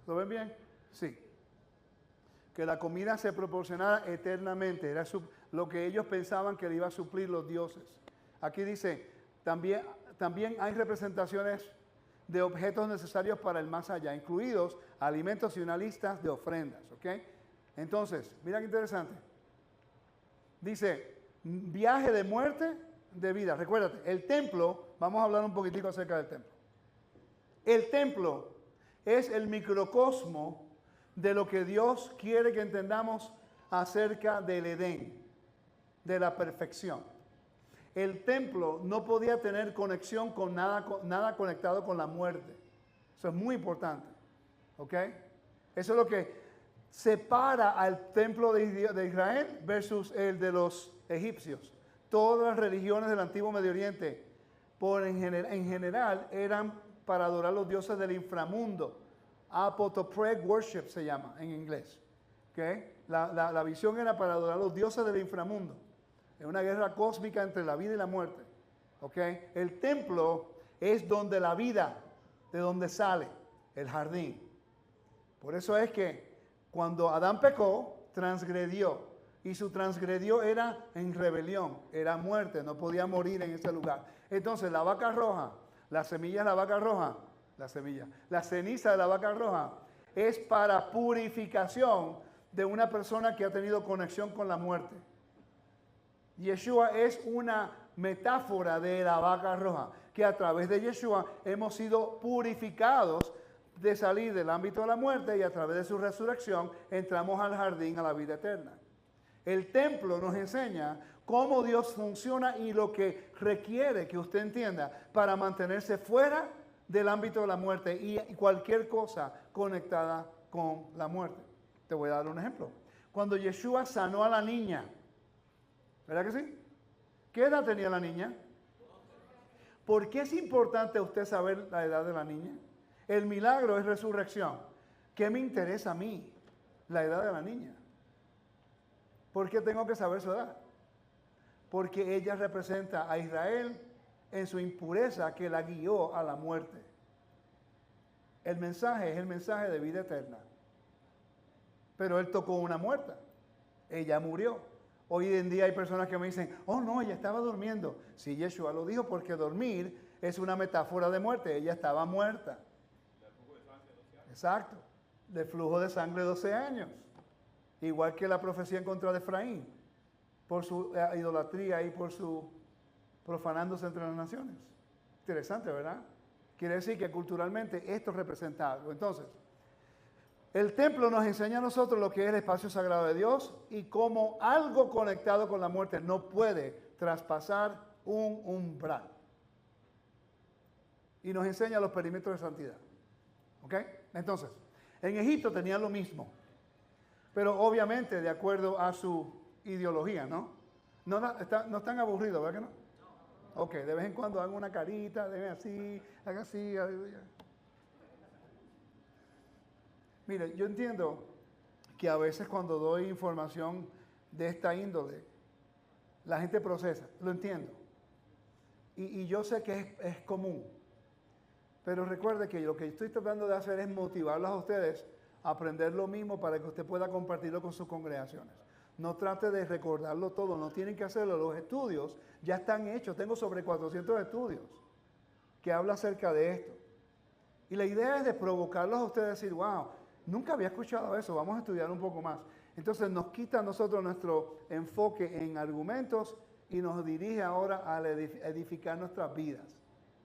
¿Lo ven bien? Sí. Que la comida se proporcionara eternamente. Era lo que ellos pensaban que le iba a suplir los dioses. Aquí dice, también hay representaciones de objetos necesarios para el más allá, incluidos alimentos y una lista de ofrendas. ¿Ok? Entonces, mira qué interesante. Dice, viaje de muerte, de vida. Recuérdate, el templo, vamos a hablar un poquitico acerca del templo. El templo es el microcosmo de lo que Dios quiere que entendamos acerca del Edén, de la perfección. El templo no podía tener conexión con nada conectado con la muerte. Eso es muy importante. ¿Ok? Eso es lo que separa al templo de Israel versus el de los egipcios. Todas las religiones del antiguo Medio Oriente, en general, eran para adorar a los dioses del inframundo. Apotopreg worship se llama en inglés. ¿Okay? La visión era para adorar a los dioses del inframundo. Es una guerra cósmica entre la vida y la muerte. ¿Okay? El templo es donde la vida, de donde sale el jardín. Por eso es que cuando Adán pecó, transgredió. Y su transgredió era en rebelión, era muerte, no podía morir en ese lugar. Entonces la vaca roja, la semilla de la vaca roja, la ceniza de la vaca roja, es para purificación de una persona que ha tenido conexión con la muerte. Yeshua es una metáfora de la vaca roja, que a través de Yeshua hemos sido purificados de salir del ámbito de la muerte y a través de su resurrección entramos al jardín, a la vida eterna. El templo nos enseña cómo Dios funciona y lo que requiere que usted entienda para mantenerse fuera del ámbito de la muerte y cualquier cosa conectada con la muerte. Te voy a dar un ejemplo. Cuando Yeshua sanó a la niña, ¿verdad que sí? ¿Qué edad tenía la niña? ¿Por qué es importante usted saber la edad de la niña? El milagro es resurrección. ¿Qué me interesa a mí? La edad de la niña. ¿Por qué tengo que saber su edad? Porque ella representa a Israel en su impureza que la guió a la muerte. El mensaje es el mensaje de vida eterna. Pero él tocó una muerta. Ella murió. Hoy en día hay personas que me dicen, oh no, ella estaba durmiendo. Sí, Yeshua lo dijo porque dormir es una metáfora de muerte. Ella estaba muerta. Exacto. De flujo de sangre 12 años. Igual que la profecía en contra de Efraín, por su idolatría y por su profanándose entre las naciones. Interesante, ¿verdad? Quiere decir que culturalmente esto representa algo. Entonces, el templo nos enseña a nosotros lo que es el espacio sagrado de Dios y cómo algo conectado con la muerte no puede traspasar un umbral. Y nos enseña los perímetros de santidad. ¿Ok? Entonces, en Egipto tenían lo mismo. Pero obviamente de acuerdo a su ideología, ¿no? No están aburridos, ¿verdad que no? Ok, de vez en cuando hagan una carita, hagan así. Mire, yo entiendo que a veces cuando doy información de esta índole, la gente procesa, lo entiendo. Y yo sé que es común. Pero recuerde que lo que estoy tratando de hacer es motivarlos a ustedes aprender lo mismo para que usted pueda compartirlo con sus congregaciones. No trate de recordarlo todo, no tienen que hacerlo. Los estudios ya están hechos. Tengo sobre 400 estudios que hablan acerca de esto. Y la idea es de provocarlos a ustedes a decir, wow, Nunca había escuchado eso, vamos a estudiar un poco más. Entonces nos quita a nosotros nuestro enfoque en argumentos y nos dirige ahora a edificar nuestras vidas.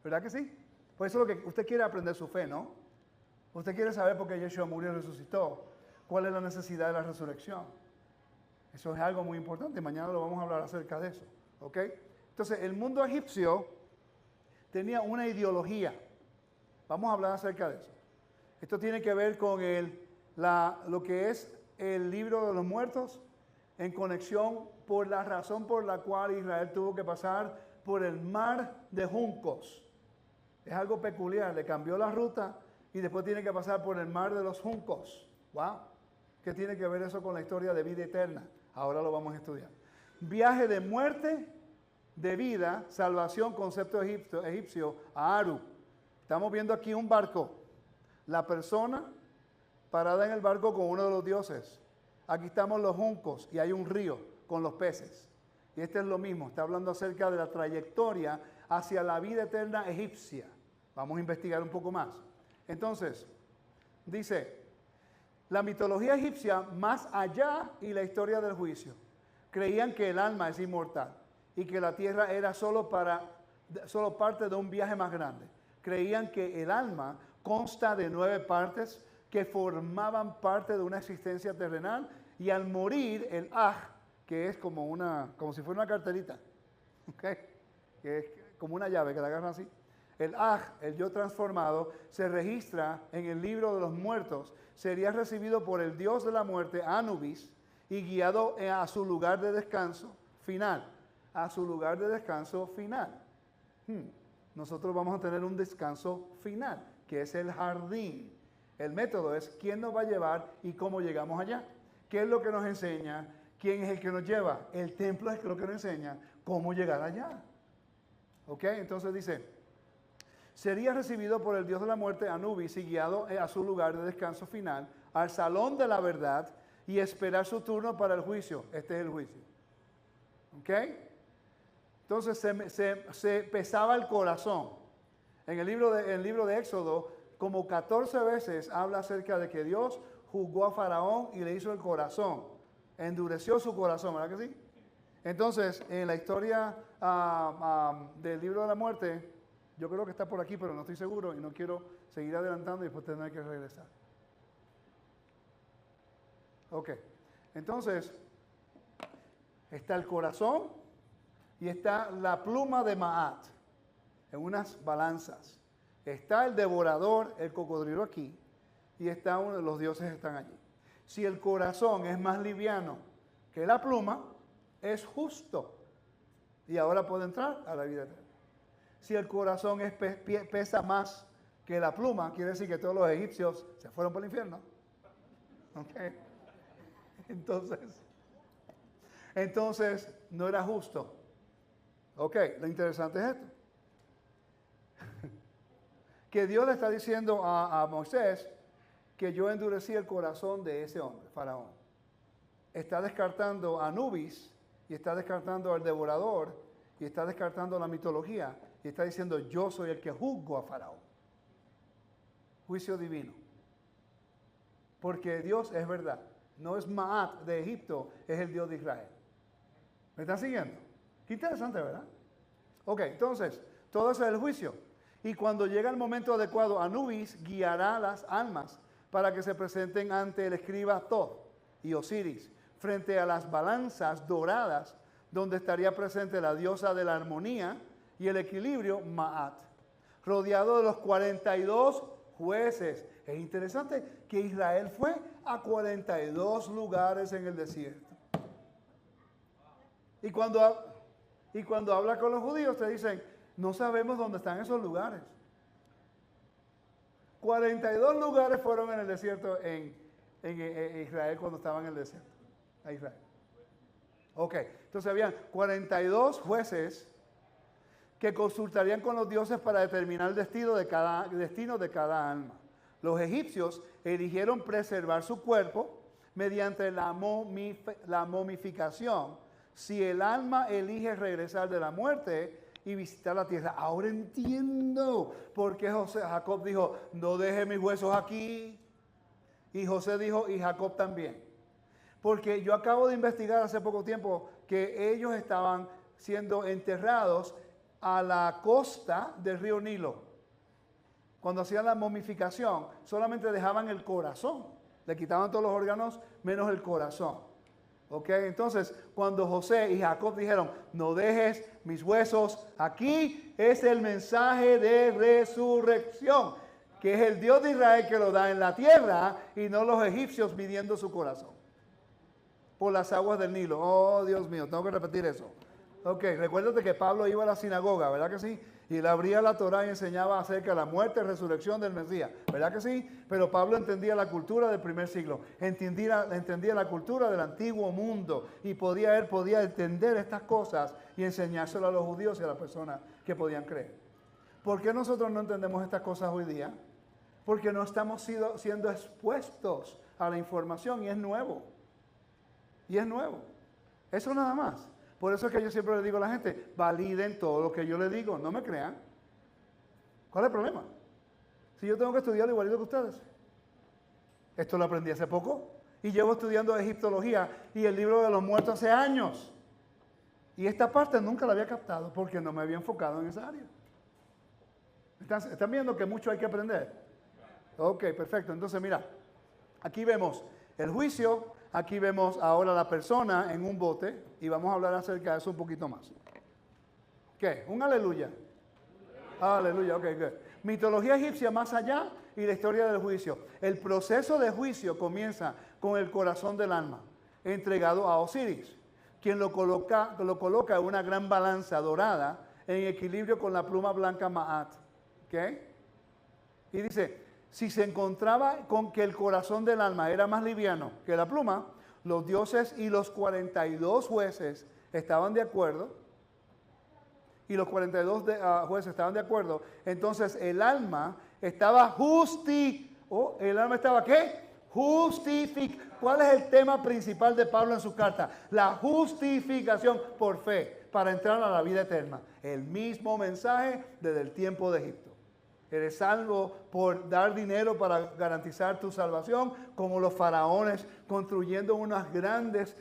¿Verdad que sí? Por eso es lo que usted quiere aprender su fe, ¿no? Usted quiere saber por qué Yeshua murió y resucitó. ¿Cuál es la necesidad de la resurrección? Eso es algo muy importante. Mañana lo vamos a hablar acerca de eso. ¿Ok? Entonces, el mundo egipcio tenía una ideología. Vamos a hablar acerca de eso. Esto tiene que ver con lo que es el libro de los muertos en conexión por la razón por la cual Israel tuvo que pasar por el mar de juncos. Es algo peculiar, le cambió la ruta y después tiene que pasar por el mar de los juncos. ¡Wow! ¿Qué tiene que ver eso con la historia de vida eterna? Ahora lo vamos a estudiar. Viaje de muerte, de vida, salvación, concepto egipcio, a Aru. Estamos viendo aquí un barco. La persona parada en el barco con uno de los dioses. Aquí estamos los juncos y hay un río con los peces. Y este es lo mismo, está hablando acerca de la trayectoria hacia la vida eterna egipcia. Vamos a investigar un poco más. Entonces, dice, la mitología egipcia más allá y la historia del juicio. Creían que el alma es inmortal y que la tierra era solo parte de un viaje más grande. Creían que el alma consta de 9 partes que formaban parte de una existencia terrenal y al morir el que es como si fuera una carterita, ¿okay? Que es como una llave que la agarran así. El el yo transformado, se registra en el libro de los muertos, sería recibido por el dios de la muerte, Anubis, y guiado a su lugar de descanso final. A su lugar de descanso final. Nosotros vamos a tener un descanso final, que es el jardín. El método es quién nos va a llevar y cómo llegamos allá. ¿Qué es lo que nos enseña? ¿Quién es el que nos lleva? El templo es lo que nos enseña cómo llegar allá. ¿Ok? Entonces dice, sería recibido por el dios de la muerte, Anubis, y guiado a su lugar de descanso final, al salón de la verdad, y esperar su turno para el juicio. Este es el juicio. ¿Ok? Entonces se pesaba el corazón. En el libro de Éxodo, como 14 veces habla acerca de que Dios juzgó a Faraón y le hizo el corazón. Endureció su corazón, ¿verdad que sí? Entonces, en la historia del libro de la muerte, yo creo que está por aquí, pero no estoy seguro y no quiero seguir adelantando y después tener que regresar. Ok, entonces, está el corazón y está la pluma de Maat en unas balanzas. Está el devorador, el cocodrilo aquí, y está uno de los dioses están allí. Si el corazón es más liviano que la pluma, es justo. Y ahora puede entrar a la vida eterna. Si el corazón pesa más que la pluma, quiere decir que todos los egipcios se fueron por el infierno. Okay. Entonces, no era justo. Ok, lo interesante es esto. Que Dios le está diciendo a Moisés que yo endurecí el corazón de ese hombre, Faraón. Está descartando a Anubis y está descartando al devorador y está descartando la mitología y está diciendo yo soy el que juzgo a Faraón. Juicio divino. Porque Dios es verdad. No es Maat de Egipto, es el Dios de Israel. ¿Me están siguiendo? Qué interesante, ¿verdad? Ok, entonces, todo eso es el juicio. Y cuando llega el momento adecuado, Anubis guiará las almas para que se presenten ante el escriba Thoth y Osiris, frente a las balanzas doradas, donde estaría presente la diosa de la armonía y el equilibrio, Maat, rodeado de los 42 jueces. Es interesante que Israel fue a 42 lugares en el desierto. Y cuando habla con los judíos te dicen, no sabemos dónde están esos lugares. 42 lugares fueron en el desierto en Israel cuando estaban en el desierto. A Israel. Ok, entonces habían 42 jueces que consultarían con los dioses para determinar el destino de cada alma. Los egipcios eligieron preservar su cuerpo mediante la momificación. Si el alma elige regresar de la muerte y visitar la tierra. Ahora entiendo por qué Jacob dijo, no deje mis huesos aquí. Y José dijo, y Jacob también. Porque yo acabo de investigar hace poco tiempo que ellos estaban siendo enterrados a la costa del río Nilo. Cuando hacían la momificación, solamente dejaban el corazón. Le quitaban todos los órganos menos el corazón. ¿Ok? Entonces, cuando José y Jacob dijeron, no dejes mis huesos aquí, es el mensaje de resurrección, que es el Dios de Israel que lo da en la tierra y no los egipcios midiendo su corazón por las aguas del Nilo. Oh, Dios mío, tengo que repetir eso. Ok, recuérdate que Pablo iba a la sinagoga, ¿verdad que sí? Y le abría la Torá y enseñaba acerca de la muerte y resurrección del Mesías, ¿verdad que sí? Pero Pablo entendía la cultura del primer siglo, entendía la cultura del antiguo mundo y él podía entender estas cosas y enseñárselo a los judíos y a las personas que podían creer. ¿Por qué nosotros no entendemos estas cosas hoy día? Porque no estamos siendo expuestos a la información y es nuevo. Y es nuevo. Eso nada más. Por eso es que yo siempre le digo a la gente, validen todo lo que yo les digo, no me crean. ¿Cuál es el problema? Si yo tengo que estudiar igualito que ustedes. Esto lo aprendí hace poco y llevo estudiando egiptología y el libro de los muertos hace años. Y esta parte nunca la había captado porque no me había enfocado en esa área. ¿Están viendo que mucho hay que aprender? Ok, perfecto. Entonces mira, aquí vemos el juicio, aquí vemos ahora la persona en un bote y vamos a hablar acerca de eso un poquito más. ¿Qué? Un aleluya. Aleluya, ok, good. Mitología egipcia más allá y la historia del juicio. El proceso de juicio comienza con el corazón del alma, entregado a Osiris, quien lo coloca en una gran balanza dorada en equilibrio con la pluma blanca Ma'at. ¿Ok? Y dice, si se encontraba con que el corazón del alma era más liviano que la pluma, los dioses y los 42 jueces estaban de acuerdo, y los 42 jueces estaban de acuerdo, entonces el alma estaba ¿el alma estaba qué? ¿Cuál es el tema principal de Pablo en su carta? La justificación por fe para entrar a la vida eterna. El mismo mensaje desde el tiempo de Egipto. Eres salvo por dar dinero para garantizar tu salvación, como los faraones construyendo unos grandes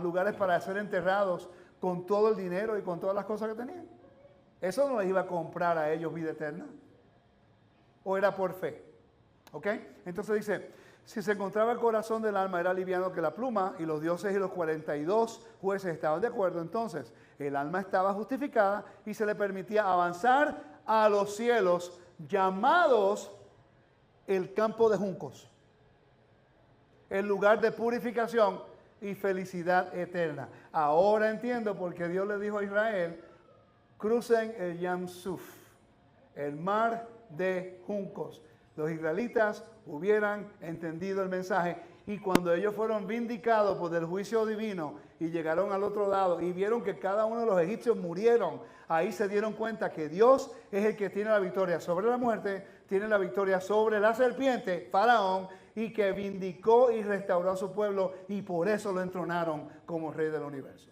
lugares para ser enterrados con todo el dinero y con todas las cosas que tenían. Eso no les iba a comprar a ellos vida eterna. ¿O era por fe? ¿Ok? Entonces dice, si se encontraba el corazón del alma era liviano que la pluma, y los dioses y los 42 jueces estaban de acuerdo, entonces el alma estaba justificada y se le permitía avanzar a los cielos, llamados el campo de juncos, el lugar de purificación y felicidad eterna. Ahora entiendo por qué Dios le dijo a Israel, crucen el Yam Suf, el mar de juncos. Los israelitas hubieran entendido el mensaje y cuando ellos fueron vindicados por el juicio divino y llegaron al otro lado y vieron que cada uno de los egipcios murieron, ahí se dieron cuenta que Dios es el que tiene la victoria sobre la muerte, tiene la victoria sobre la serpiente, Faraón, y que vindicó y restauró a su pueblo y por eso lo entronaron como rey del universo.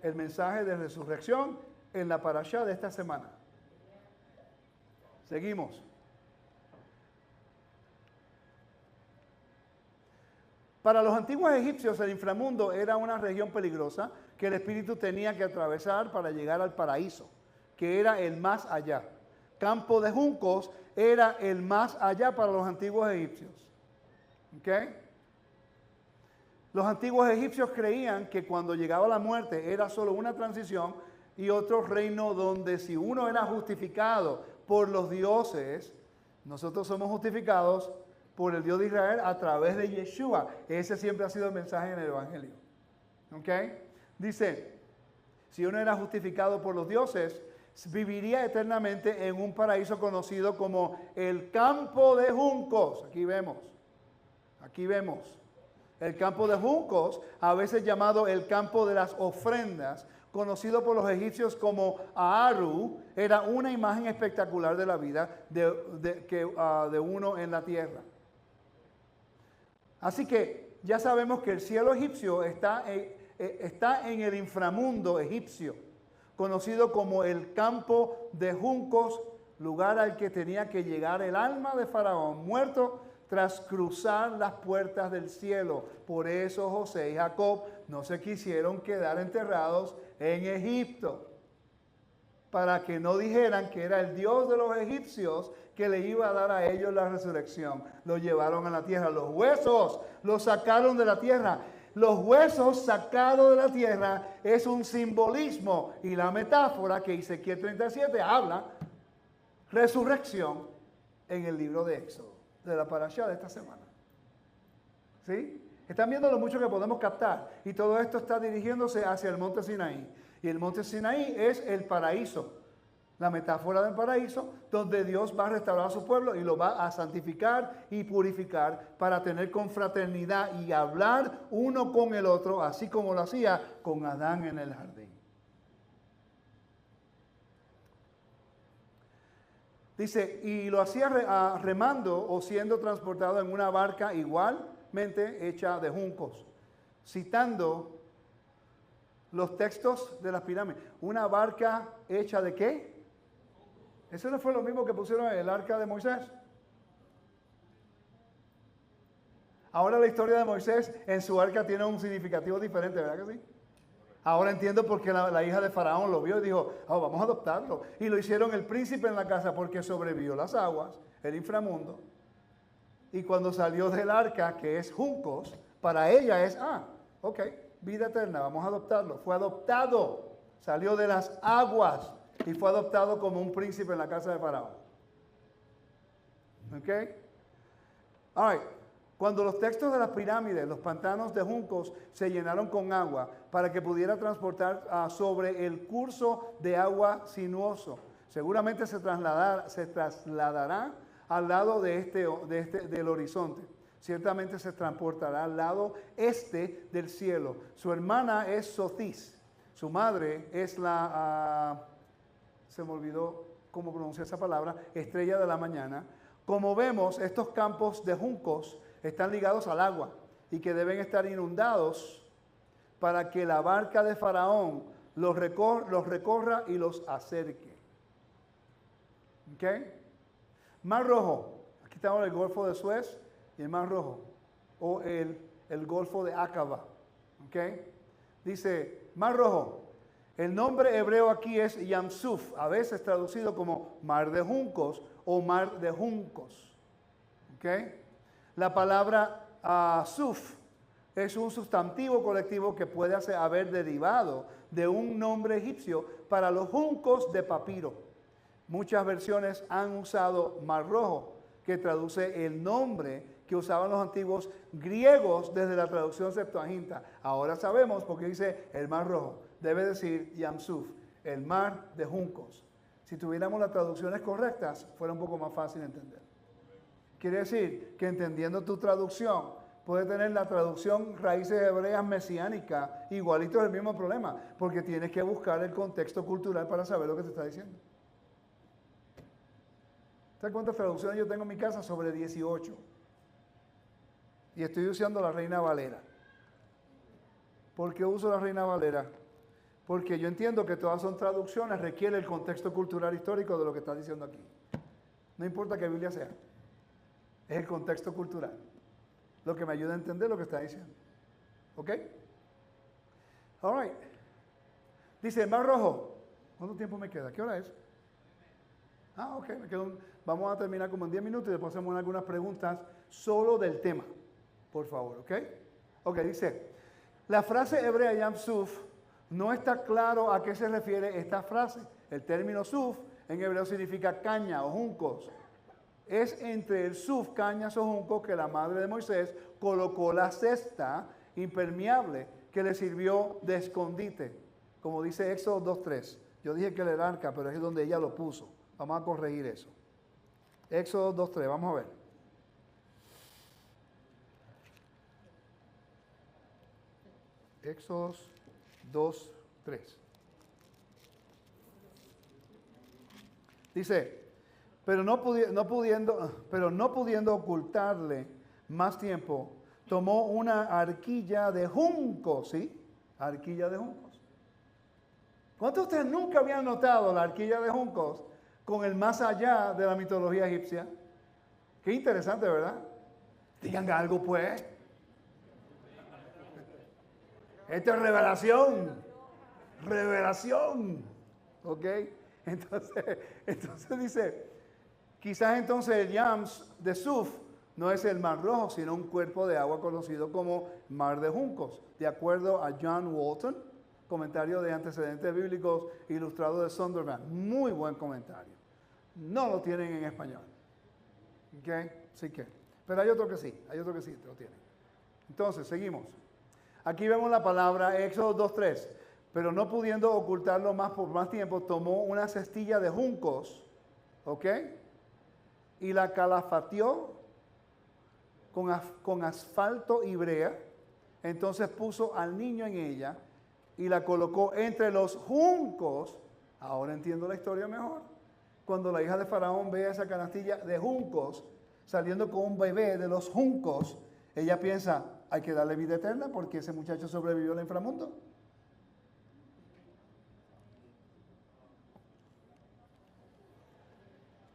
El mensaje de resurrección en la parashá de esta semana. Seguimos. Para los antiguos egipcios el inframundo era una región peligrosa que el espíritu tenía que atravesar para llegar al paraíso, que era el más allá. Campo de juncos era el más allá para los antiguos egipcios. ¿Ok? Los antiguos egipcios creían que cuando llegaba la muerte era solo una transición y otro reino donde si uno era justificado por los dioses, nosotros somos justificados por el Dios de Israel a través de Yeshua. Ese siempre ha sido el mensaje en el Evangelio. ¿Ok? Dice, si uno era justificado por los dioses, viviría eternamente en un paraíso conocido como el campo de juncos. Aquí vemos. El campo de juncos, a veces llamado el campo de las ofrendas, conocido por los egipcios como Aaru, era una imagen espectacular de la vida de uno en la tierra. Así que ya sabemos que el cielo egipcio está en el inframundo egipcio, conocido como el campo de juncos, lugar al que tenía que llegar el alma de Faraón muerto tras cruzar las puertas del cielo. Por eso José y Jacob no se quisieron quedar enterrados en Egipto, para que no dijeran que era el Dios de los egipcios que le iba a dar a ellos la resurrección. Lo llevaron a la tierra. Los huesos los sacaron de la tierra. Los huesos sacados de la tierra es un simbolismo, y la metáfora que Ezequiel 37 habla, resurrección, en el libro de Éxodo, de la parashá de esta semana. ¿Sí? Están viendo lo mucho que podemos captar, y todo esto está dirigiéndose hacia el monte Sinaí. Y el monte Sinaí es el paraíso, la metáfora del paraíso, donde Dios va a restaurar a su pueblo y lo va a santificar y purificar para tener confraternidad y hablar uno con el otro, así como lo hacía con Adán en el jardín. Dice, y lo hacía remando o siendo transportado en una barca igualmente hecha de juncos, citando los textos de las pirámides. ¿Una barca hecha de qué? ¿Eso no fue lo mismo que pusieron en el arca de Moisés? Ahora la historia de Moisés en su arca tiene un significativo diferente, ¿verdad que sí? Ahora entiendo por qué la hija de Faraón lo vio y dijo, oh, vamos a adoptarlo. Y lo hicieron el príncipe en la casa porque sobrevivió las aguas, el inframundo. Y cuando salió del arca, que es juncos, para ella es, ok, vida eterna, vamos a adoptarlo. Fue adoptado, salió de las aguas y fue adoptado como un príncipe en la casa de Faraón. ¿Ok? All right. Cuando los textos de las pirámides, los pantanos de juncos, se llenaron con agua para que pudiera transportar sobre el curso de agua sinuoso, seguramente se trasladará al lado del horizonte. Ciertamente se transportará al lado este del cielo. Su hermana es Sotis. Su madre es se me olvidó cómo pronunciar esa palabra, estrella de la mañana. Como vemos, estos campos de juncos están ligados al agua y que deben estar inundados para que la barca de Faraón los recorra y los acerque. ¿Ok? Mar Rojo. Aquí estamos el Golfo de Suez y el Mar Rojo. O el Golfo de Aqaba. ¿Ok? Dice, Mar Rojo. El nombre hebreo aquí es Yamsuf, a veces traducido como Mar de Juncos o Mar de Juncos. ¿Ok? La palabra Suf es un sustantivo colectivo que puede haber derivado de un nombre egipcio para los juncos de papiro. Muchas versiones han usado Mar Rojo, que traduce el nombre que usaban los antiguos griegos desde la traducción Septuaginta. Ahora sabemos porque dice el Mar Rojo. Debe decir Yamsuf, el mar de juncos. Si tuviéramos las traducciones correctas, fuera un poco más fácil de entender. Quiere decir que entendiendo tu traducción, puedes tener la traducción raíces hebreas mesiánicas, igualito es el mismo problema, porque tienes que buscar el contexto cultural para saber lo que te está diciendo. ¿Sabes cuántas traducciones yo tengo en mi casa? Sobre 18. Y estoy usando la Reina Valera. ¿Por qué uso la Reina Valera? Porque yo entiendo que todas son traducciones, requiere el contexto cultural histórico de lo que está diciendo aquí. No importa qué Biblia sea. Es el contexto cultural lo que me ayuda a entender lo que está diciendo. ¿Ok? All right. Dice, el Mar Rojo. ¿Cuánto tiempo me queda? ¿Qué hora es? Ok. Vamos a terminar como en 10 minutos y después hacemos algunas preguntas solo del tema. Por favor, ¿ok? Ok, dice, la frase hebrea Yamsuf, no está claro a qué se refiere esta frase. El término suf en hebreo significa caña o juncos. Es entre el suf, cañas o juncos, que la madre de Moisés colocó la cesta impermeable que le sirvió de escondite. Como dice Éxodo 2:3. Yo dije que era el arca, pero es donde ella lo puso. Vamos a corregir eso. Éxodo 2:3, vamos a ver. Éxodo 2:3. Dice, pero no pudiendo ocultarle más tiempo, tomó una arquilla de juncos, ¿sí? Arquilla de juncos. ¿Cuántos de ustedes nunca habían notado la arquilla de juncos con el más allá de la mitología egipcia? Qué interesante, ¿verdad? Digan algo pues. Esto es revelación. Revelación. ¿Ok? Entonces dice, quizás entonces el Yams de Suf no es el Mar Rojo, sino un cuerpo de agua conocido como Mar de Juncos, de acuerdo a John Walton, comentario de antecedentes bíblicos ilustrado de Sunderland. Muy buen comentario. No lo tienen en español. ¿Ok? Así que, pero hay otro que sí lo tienen. Entonces, seguimos. Aquí vemos la palabra Éxodo 2:3. Pero no pudiendo ocultarlo más por más tiempo, tomó una cestilla de juncos, ¿ok? Y la calafateó con asfalto y brea. Entonces puso al niño en ella y la colocó entre los juncos. Ahora entiendo la historia mejor. Cuando la hija de Faraón ve esa canastilla de juncos saliendo con un bebé de los juncos, ella piensa, hay que darle vida eterna porque ese muchacho sobrevivió al inframundo.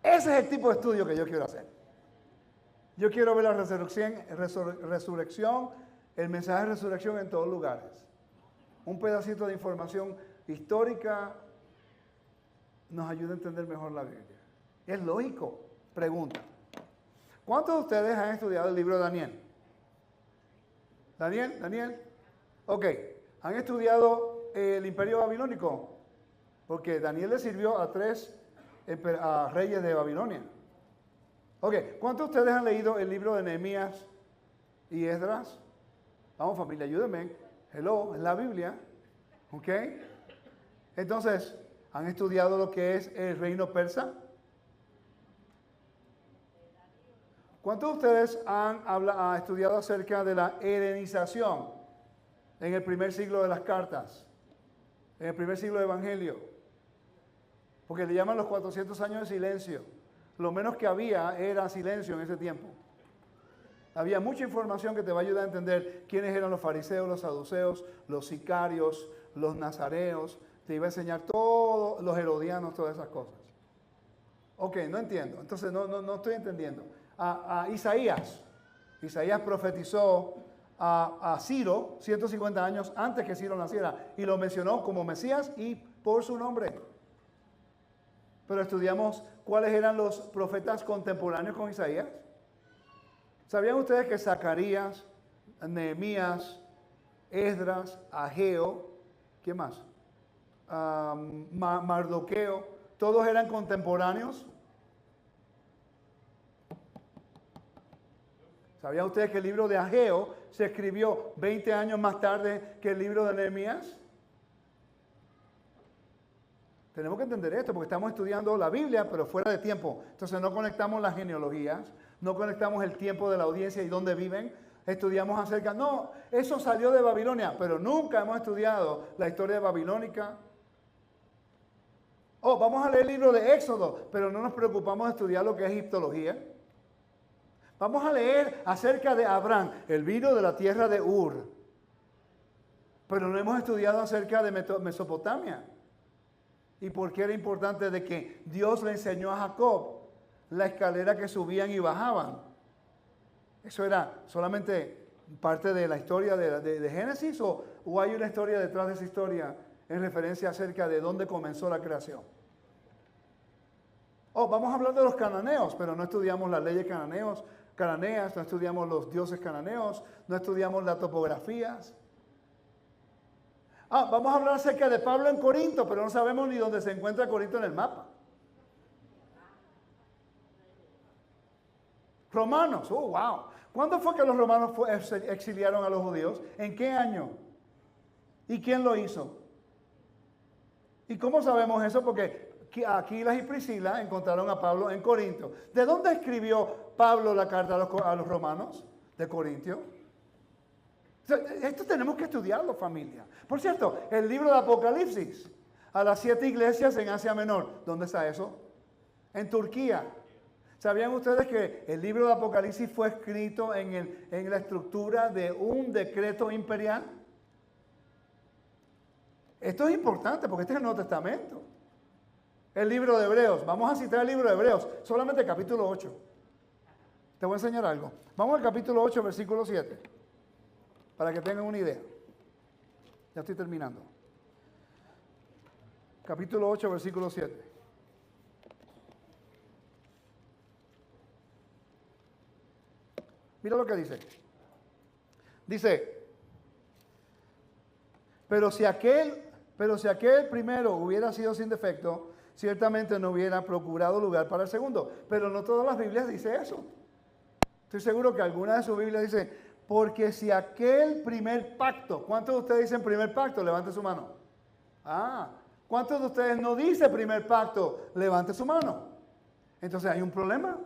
Ese es el tipo de estudio que yo quiero hacer. Yo quiero ver la resurrección, el mensaje de resurrección en todos lugares. Un pedacito de información histórica nos ayuda a entender mejor la Biblia. Es lógico. Pregunta. ¿Cuántos de ustedes han estudiado el libro de Daniel? ¿Daniel? Ok. ¿Han estudiado el imperio babilónico? Porque Daniel le sirvió a 3 reyes de Babilonia. Ok. ¿Cuántos de ustedes han leído el libro de Nehemías y Esdras? Vamos familia, ayúdenme. Hello, es la Biblia. Ok. Entonces, ¿han estudiado lo que es el reino persa? ¿Cuántos de ustedes han estudiado acerca de la helenización en el primer siglo de las cartas? En el primer siglo del Evangelio. Porque le llaman los 400 años de silencio. Lo menos que había era silencio en ese tiempo. Había mucha información que te va a ayudar a entender quiénes eran los fariseos, los saduceos, los sicarios, los nazareos. Te iba a enseñar todos los herodianos, todas esas cosas. Ok, no entiendo. Entonces no estoy entendiendo. Isaías profetizó a Ciro 150 años antes que Ciro naciera y lo mencionó como Mesías y por su nombre. Pero estudiamos cuáles eran los profetas contemporáneos con Isaías. ¿Sabían ustedes que Zacarías, Nehemías, Esdras, Ageo, ¿quién más? Mardoqueo, todos eran contemporáneos? ¿Sabían ustedes que el libro de Ageo se escribió 20 años más tarde que el libro de Nehemías? Tenemos que entender esto porque estamos estudiando la Biblia, pero fuera de tiempo. Entonces no conectamos las genealogías, no conectamos el tiempo de la audiencia y dónde viven. Estudiamos acerca, no, eso salió de Babilonia, pero nunca hemos estudiado la historia babilónica. Oh, vamos a leer el libro de Éxodo, pero no nos preocupamos de estudiar lo que es egiptología. Vamos a leer acerca de Abraham, el vino de la tierra de Ur. Pero no hemos estudiado acerca de Mesopotamia. ¿Y por qué era importante de que Dios le enseñó a Jacob la escalera que subían y bajaban? ¿Eso era solamente parte de la historia de Génesis o hay una historia detrás de esa historia en referencia acerca de dónde comenzó la creación? Oh, vamos a hablar de los cananeos, pero no estudiamos las leyes cananeas, no estudiamos los dioses cananeos, no estudiamos las topografías. Vamos a hablar acerca de Pablo en Corinto, pero no sabemos ni dónde se encuentra Corinto en el mapa. Romanos, oh wow. ¿Cuándo fue que los romanos exiliaron a los judíos? ¿En qué año? ¿Y quién lo hizo? ¿Y cómo sabemos eso? Porque Aquilas y Priscila encontraron a Pablo en Corinto. ¿De dónde escribió Pablo la carta a los romanos? De Corintio. Esto tenemos que estudiarlo, familia. Por cierto, el libro de Apocalipsis, a las 7 iglesias en Asia Menor. ¿Dónde está eso? En Turquía. ¿Sabían ustedes que el libro de Apocalipsis fue escrito en la estructura de un decreto imperial? Esto es importante porque este es el Nuevo Testamento. El libro de Hebreos. Vamos a citar el libro de Hebreos, solamente capítulo 8. Te voy a enseñar algo. Vamos al capítulo 8, versículo 7, para que tengan una idea. Ya estoy terminando. Capítulo 8, versículo 7. Mira lo que dice. Dice, pero si aquel primero hubiera sido sin defecto, ciertamente no hubiera procurado lugar para el segundo. Pero no todas las Biblias dicen eso. Estoy seguro que alguna de sus Biblias dice, porque si aquel primer pacto, ¿cuántos de ustedes dicen primer pacto? Levante su mano. ¿Cuántos de ustedes no dicen primer pacto? Levante su mano. Entonces hay un problema.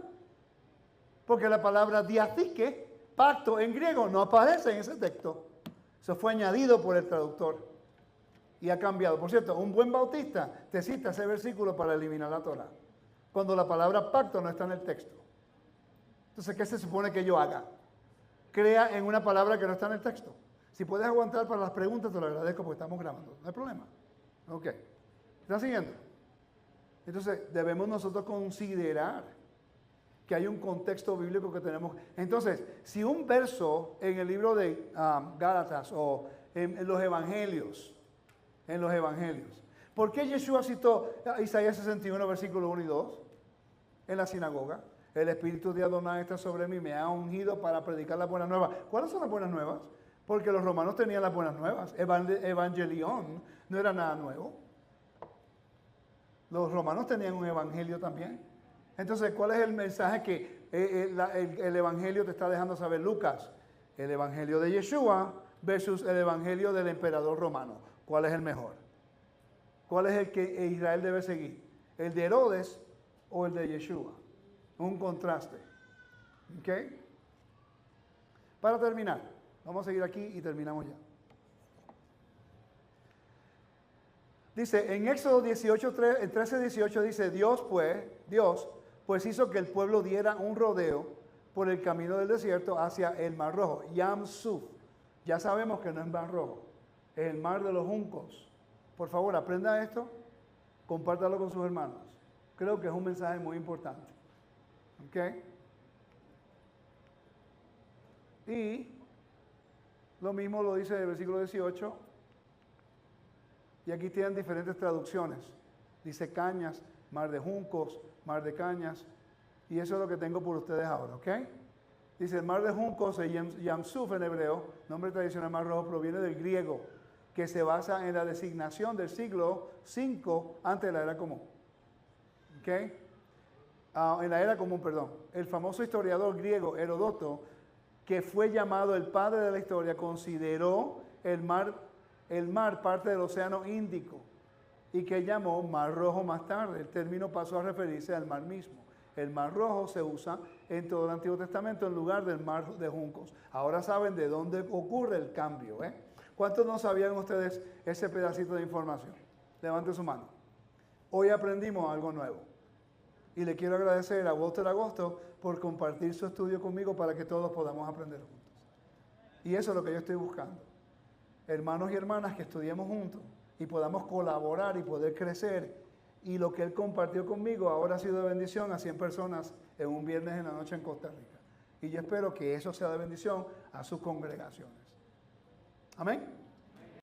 Porque la palabra diatique, pacto en griego, no aparece en ese texto. Eso fue añadido por el traductor y ha cambiado. Por cierto, un buen bautista te cita ese versículo para eliminar la Torah, cuando la palabra pacto no está en el texto. Entonces, ¿qué se supone que yo haga? Crea en una palabra que no está en el texto. Si puedes aguantar para las preguntas, te lo agradezco porque estamos grabando. No hay problema. Ok. ¿Están siguiendo? Entonces, debemos nosotros considerar que hay un contexto bíblico que tenemos. Entonces, si un verso en el libro de Gálatas o en los evangelios, ¿por qué Yeshua citó Isaías 61, versículo 1 y 2 en la sinagoga? El Espíritu de Adonai está sobre mí, me ha ungido para predicar las buenas nuevas. ¿Cuáles son las buenas nuevas? Porque los romanos tenían las buenas nuevas. Evangelión no era nada nuevo. Los romanos tenían un evangelio también. Entonces, ¿cuál es el mensaje que el evangelio te está dejando saber Lucas? El evangelio de Yeshua versus el evangelio del emperador romano. ¿Cuál es el mejor? ¿Cuál es el que Israel debe seguir? ¿El de Herodes o el de Yeshua? Un contraste. ¿Ok? Para terminar, vamos a seguir aquí y terminamos ya. Dice, en Éxodo 18, 13, 18 dice, Dios pues hizo que el pueblo diera un rodeo por el camino del desierto hacia el Mar Rojo, Yam Suf. Ya sabemos que no es Mar Rojo, es el Mar de los Juncos. Por favor, aprenda esto, compártalo con sus hermanos. Creo que es un mensaje muy importante. ¿Ok? Y lo mismo lo dice el versículo 18. Y aquí tienen diferentes traducciones. Dice cañas, mar de juncos, mar de cañas. Y eso es lo que tengo por ustedes ahora, ¿ok? Dice el mar de juncos, Yam Suf en hebreo, nombre tradicional Mar Rojo, proviene del griego, que se basa en la designación del siglo V antes de la era común. ¿Ok? En la era común, perdón. El famoso historiador griego Heródoto, que fue llamado el padre de la historia, consideró el mar parte del océano Índico y que llamó Mar Rojo más tarde. El término pasó a referirse al mar mismo. El Mar Rojo se usa en todo el Antiguo Testamento en lugar del Mar de Juncos. Ahora saben de dónde ocurre el cambio, ¿eh? ¿Cuántos no sabían ustedes ese pedacito de información? Levanten su mano. Hoy aprendimos algo nuevo. Y le quiero agradecer a Walter Agosto por compartir su estudio conmigo para que todos podamos aprender juntos. Y eso es lo que yo estoy buscando. Hermanos y hermanas que estudiemos juntos y podamos colaborar y poder crecer. Y lo que él compartió conmigo ahora ha sido de bendición a 100 personas en un viernes en la noche en Costa Rica. Y yo espero que eso sea de bendición a sus congregaciones. Amén.